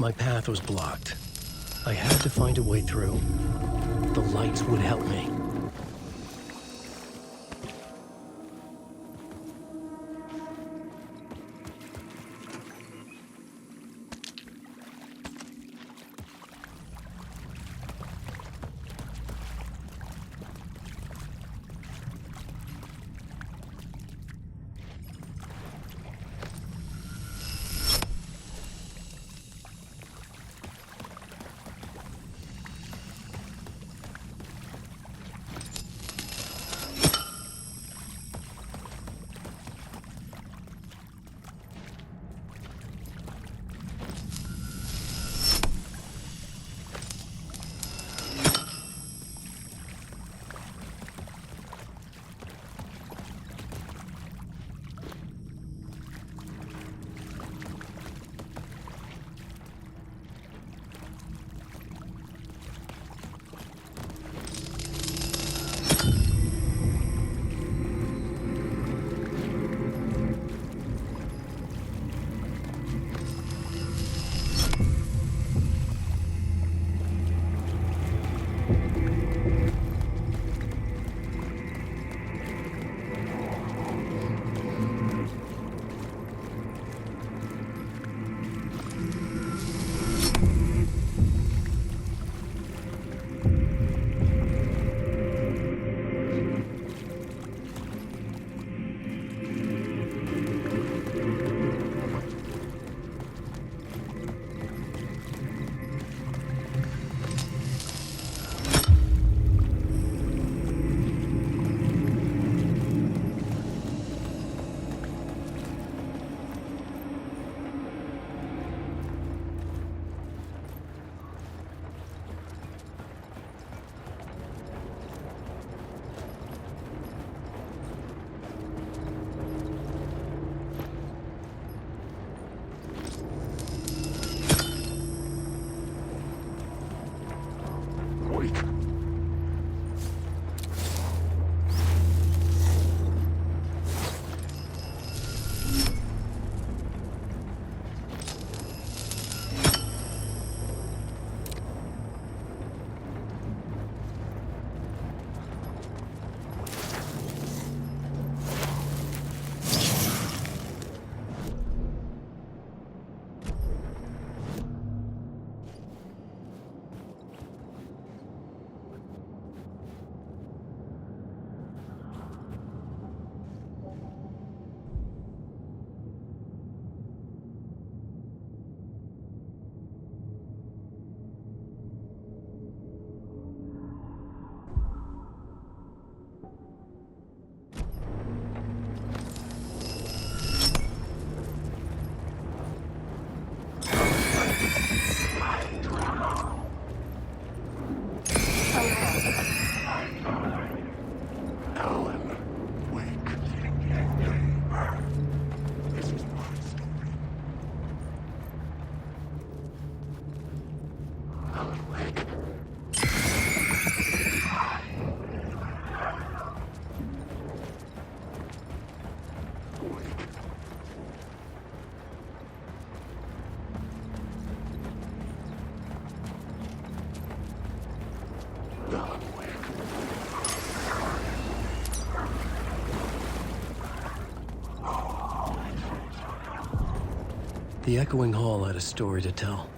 Speaker 4: My path was blocked. I had to find a way through. The lights would help me. The echoing hall had a story to tell.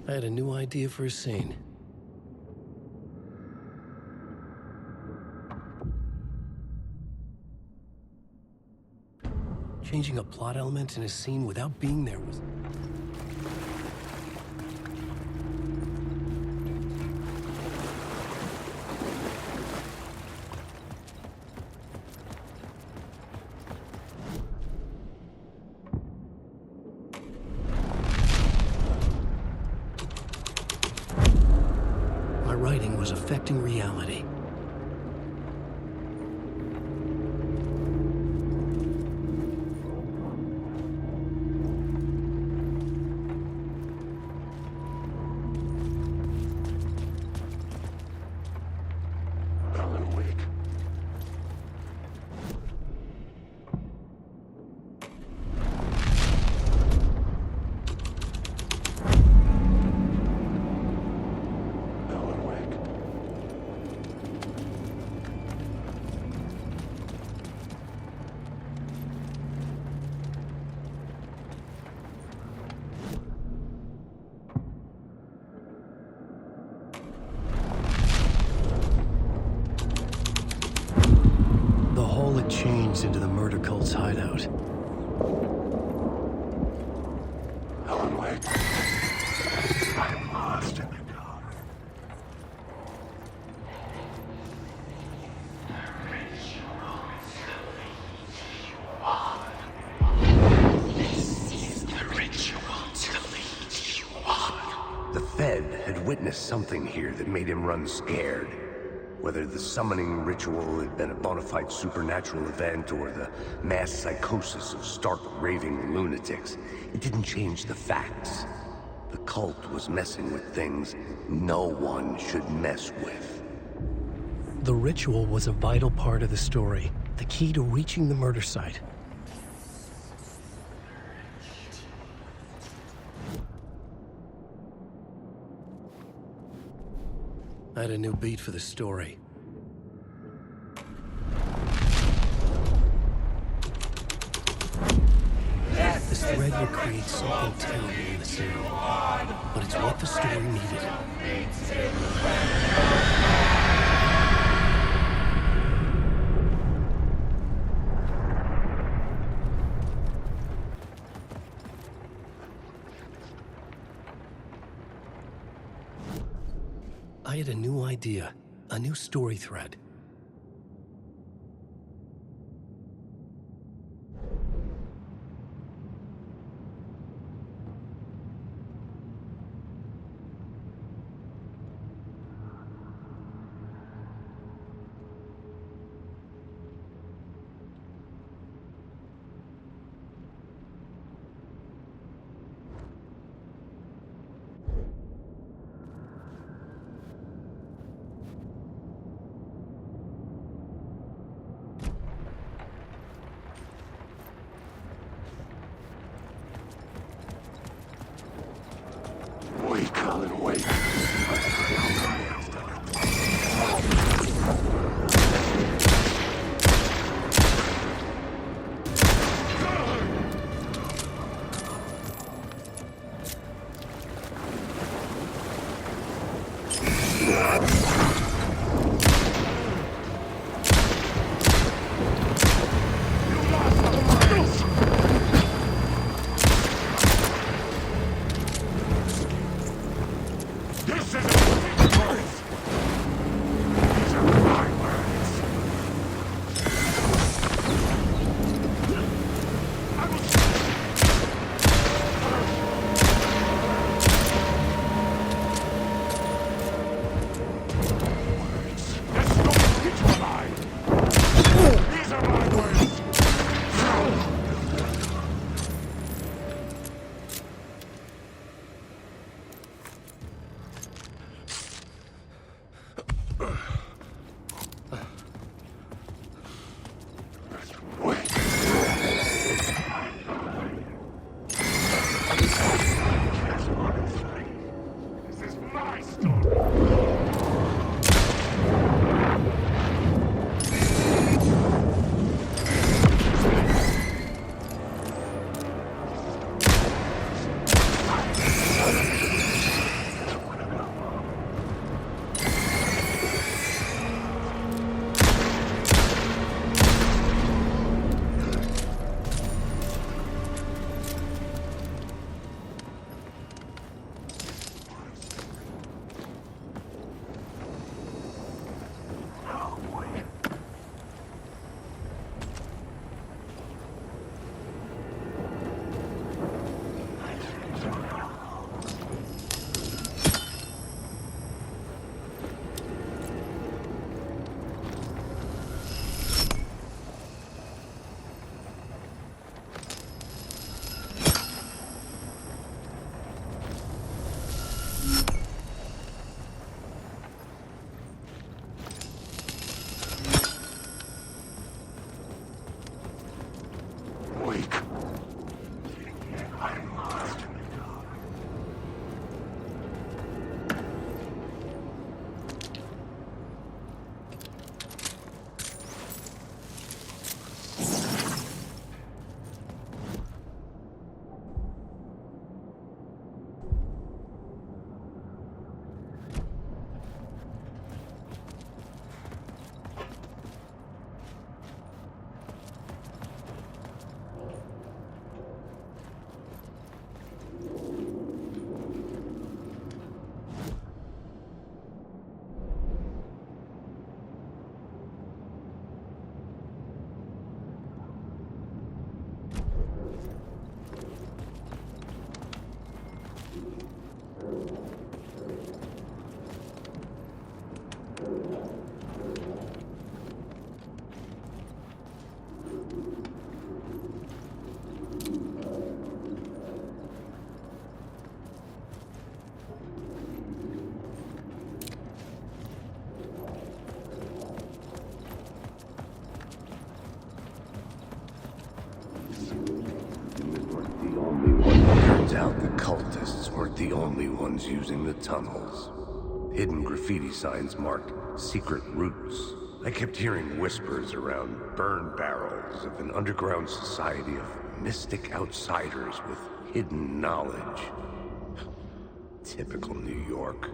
Speaker 4: I had a new idea for a scene. Changing a plot element in a scene without being there was... My writing was affecting reality. Changed into the murder cult's hideout.
Speaker 10: Alan Wake. I am lost in the dark.
Speaker 9: This is the ritual to lead you on. The Fed had witnessed something here that made him run scared. Whether the summoning ritual had been a bona fide supernatural event or the mass psychosis of stark raving lunatics, it didn't change the facts. The cult was messing with things no one should mess with.
Speaker 4: The ritual was a vital part of the story, the key to reaching the murder site. I had a new beat for the story. This thread will create something terrible in the city, but it's what the story needed. I had a new idea, a new story thread.
Speaker 10: Wake, Alan, wake.
Speaker 9: Turns out the cultists weren't the only ones using the tunnels. Hidden graffiti signs marked secret routes. I kept hearing whispers around burn barrels of an underground society of mystic outsiders with hidden knowledge. Typical New York.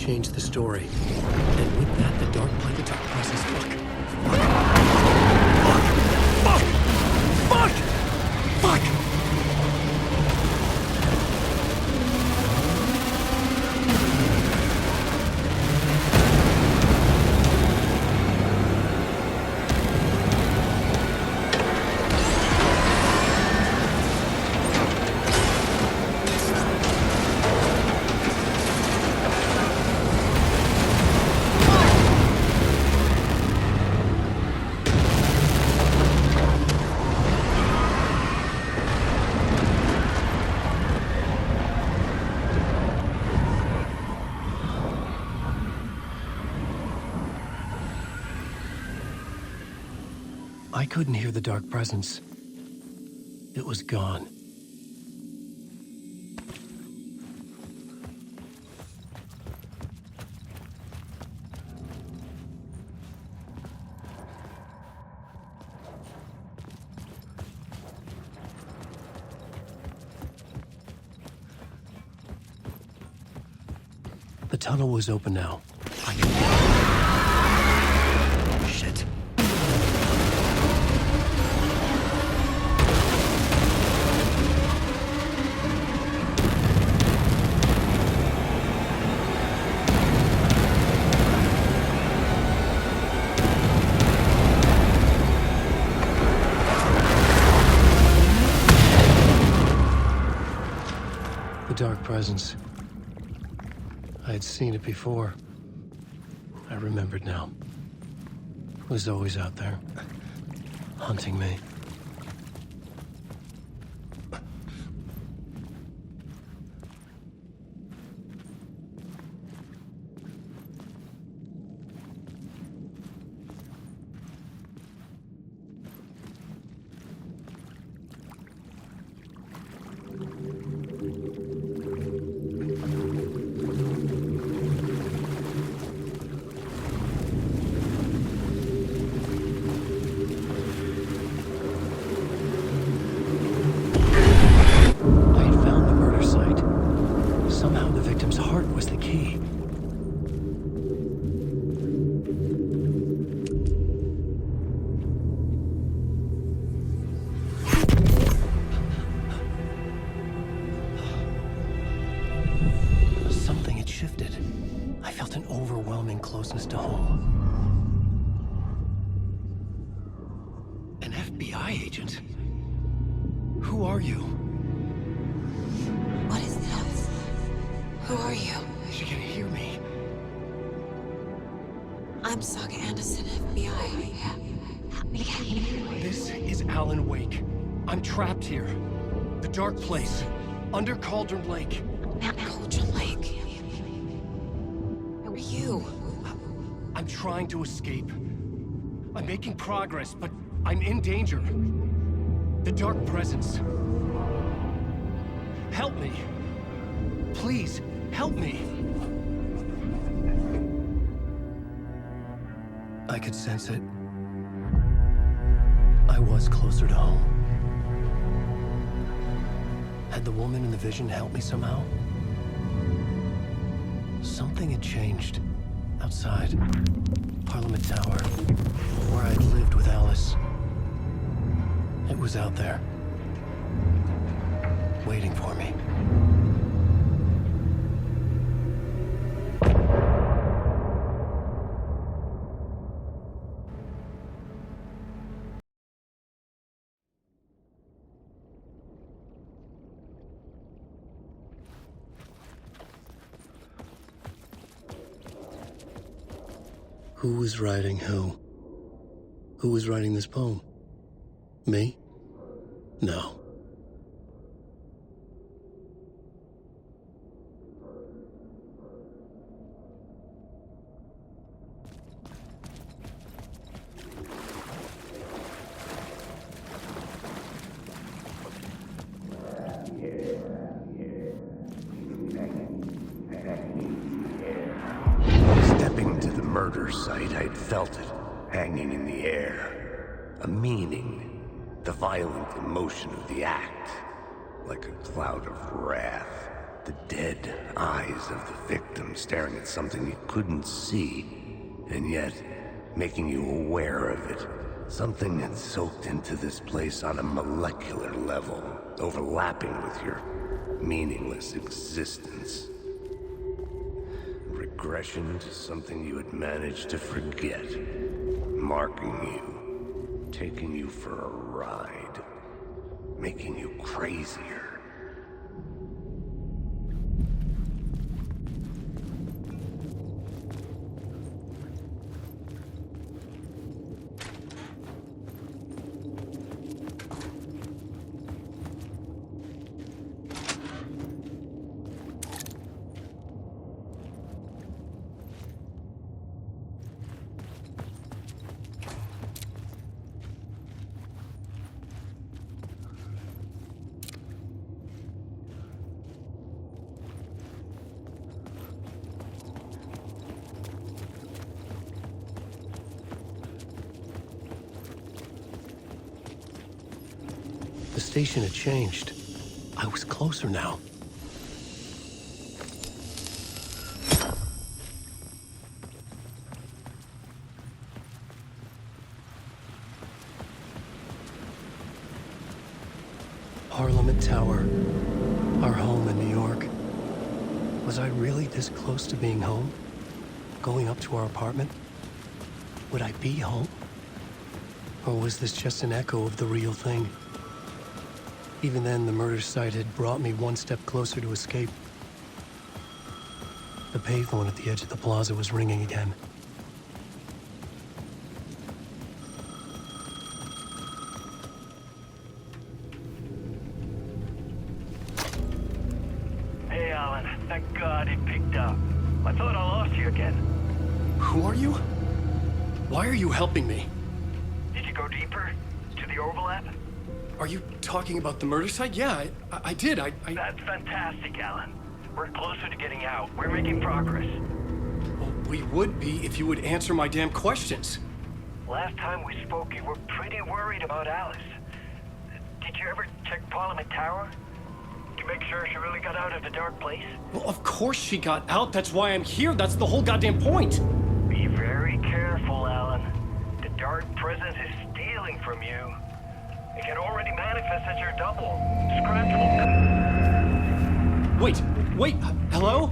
Speaker 4: changed the story. And with that, the Dark Presence. Fuck! I couldn't hear the Dark Presence. It was gone. The tunnel was open now. Shit. The Dark Presence. I had seen it before. I remembered now. It was always out there, hunting me. Closeness to home. An FBI agent? Who are you?
Speaker 1: What is this? Who are you?
Speaker 4: She can hear me.
Speaker 1: I'm Saga Anderson, FBI.
Speaker 4: This is Alan Wake. I'm trapped here. The dark place. Under Cauldron Lake.
Speaker 1: Cauldron Lake? Who are you?
Speaker 4: I'm trying to escape. I'm making progress, but I'm in danger. The Dark Presence. Help me. Please, help me. I could sense it. I was closer to home. Had the woman in the vision helped me somehow? Something had changed. Outside. Parliament Tower. Where I'd lived with Alice. It was out there. Waiting for me. Who was writing who? Who was writing this poem? Me? No.
Speaker 9: Stepping to the murder site, I'd felt it, hanging in the air. A meaning, the violent emotion of the act, like a cloud of wrath. The dead eyes of the victim staring at something you couldn't see, and yet making you aware of it. Something had soaked into this place on a molecular level, overlapping with your meaningless existence. Regression to something you had managed to forget. Marking you, taking you for a ride, making you crazier.
Speaker 4: The station had changed. I was closer now. Parliament Tower. Our home in New York. Was I really this close to being home? Going up to our apartment? Would I be home? Or was this just an echo of the real thing? Even then, the murder site had brought me one step closer to escape. The payphone at the edge of the plaza was ringing again.
Speaker 8: Hey, Alan. Thank God it picked up. I thought I lost you again.
Speaker 4: Who are you? Why are you helping me?
Speaker 8: Did you go deeper? To the overlap?
Speaker 4: Are you talking about the murder site? Yeah, I did.
Speaker 8: That's fantastic, Alan. We're closer to getting out. We're making progress.
Speaker 4: Well, we would be if you would answer my damn questions.
Speaker 8: Last time we spoke, you were pretty worried about Alice. Did you ever check Parliament Tower? To make sure she really got out of the dark place?
Speaker 4: Well, of course she got out. That's why I'm here. That's the whole goddamn point.
Speaker 8: Be very careful, Alan. The dark presence is stealing from you. It can already manifest as your double. Scratch will...
Speaker 4: Wait, hello?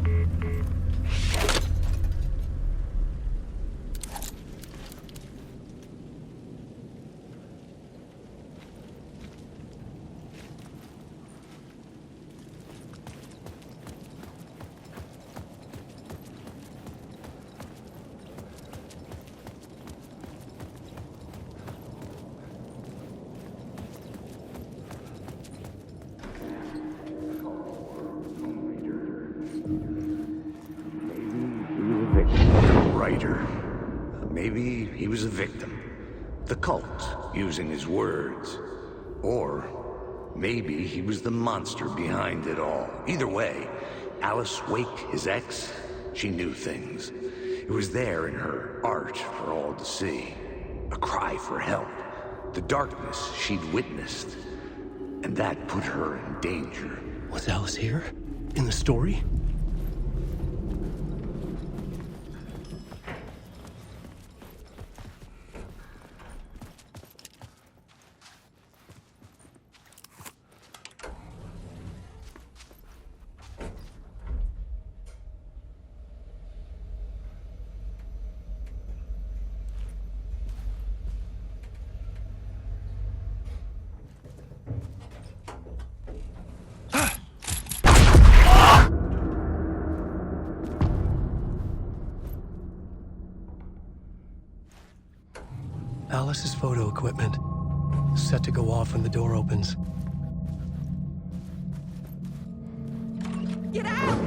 Speaker 9: Maybe he was a victim. The cult, using his words. Or maybe he was the monster behind it all. Either way, Alice Wake, his ex, she knew things. It was there in her art for all to see. A cry for help. The darkness she'd witnessed. And that put her in danger.
Speaker 4: Was Alice here? In the story? Alice's photo equipment, set to go off when the door opens.
Speaker 14: Get out!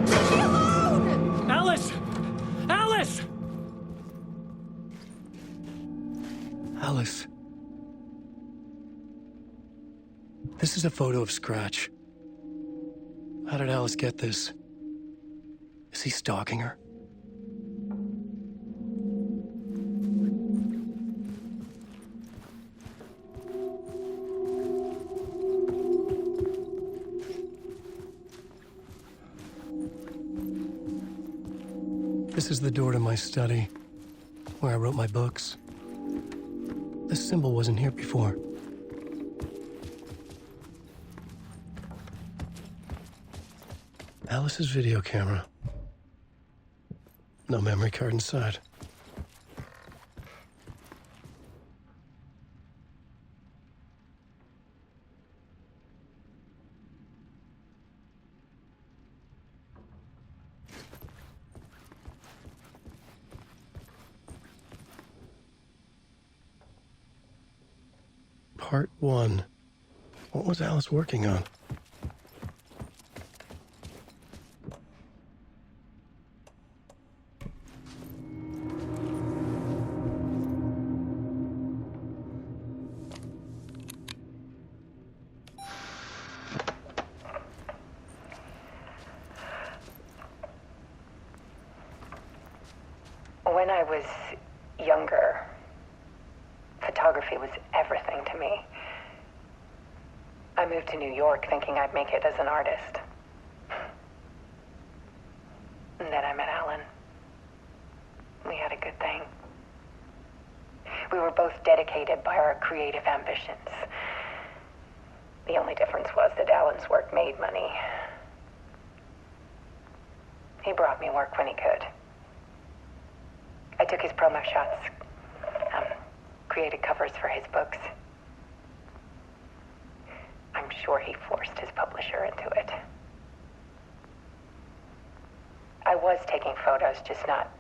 Speaker 14: Leave me alone!
Speaker 4: Alice! Alice! Alice. This is a photo of Scratch. How did Alice get this? Is he stalking her? This is the door to my study, where I wrote my books. This symbol wasn't here before. Alice's video camera. No memory card inside. Part 1. What was Alice working on?
Speaker 15: When I was younger, photography was everything to me. I moved to New York thinking I'd make it as an artist. And then I met Alan. We had a good thing. We were both dedicated by our creative ambitions. The only difference was that Alan's work made money. He brought me work when he could. I took his promo shots, created covers for his books. I'm sure he forced his publisher into it. I was taking photos, just not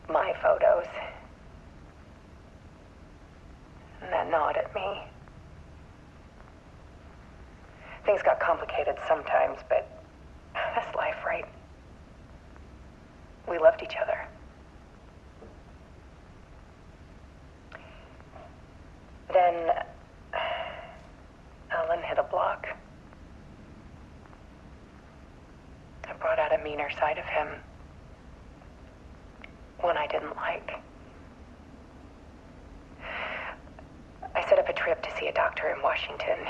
Speaker 15: my photos. And that gnawed at me. Things got complicated sometimes, but that's life, right? We loved each other. Then Alan hit a block. I brought out a meaner side of him. One I didn't like. I set up a trip to see a doctor in Washington.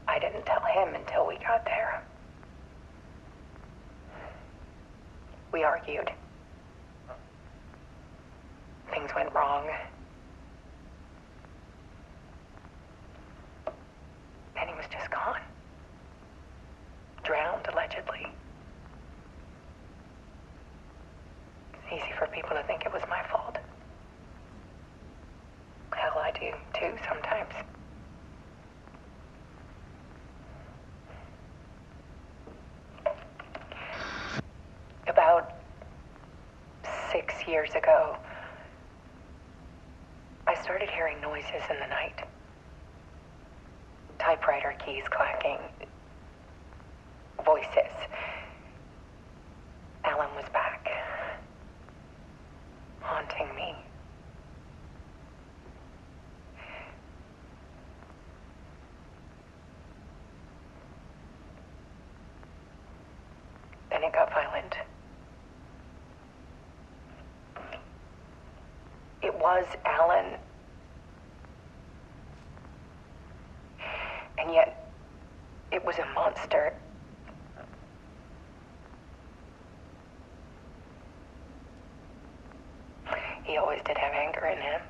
Speaker 15: I didn't tell him until we got there. We argued. Things went wrong. And he was just gone. Drowned, allegedly. It's easy for people to think it was my fault. Hell, I do, too, sometimes. About 6 years ago, I started hearing noises in the night. Typewriter keys clacking. Voices. Alan was back. Haunting me. Then it got violent. It was Alan. And yet, it was a monster. He always did have anger in him.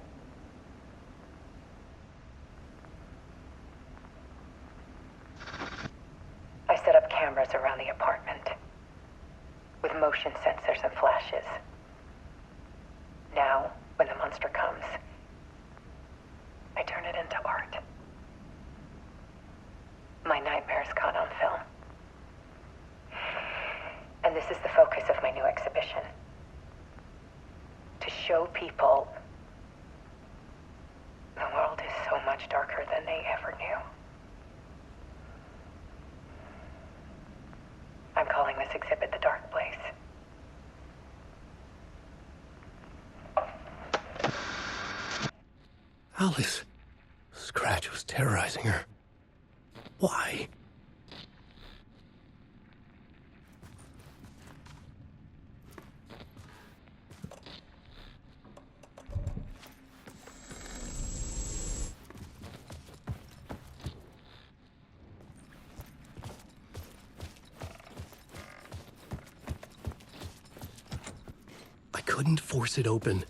Speaker 15: I set up cameras around the apartment with motion sensors and flashes. Now, when the monster comes, I turn it into art. My nightmares caught on film. And this is the focus of my new exhibition. To show people the world is so much darker than they ever knew. I'm calling this exhibit The Dark Place.
Speaker 4: Alice. Scratch was terrorizing her. Why? couldn't force it open.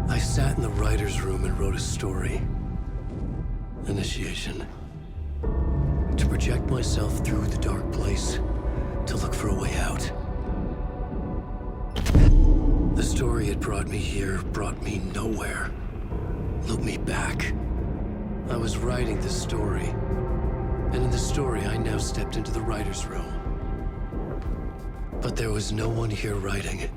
Speaker 4: I sat in the writer's room and wrote a story. Initiation. To project myself through the dark place, to look for a way out. The story had brought me here, brought me nowhere. Looped me back. I was writing the story. And in the story, I now stepped into the writer's room. But there was no one here writing.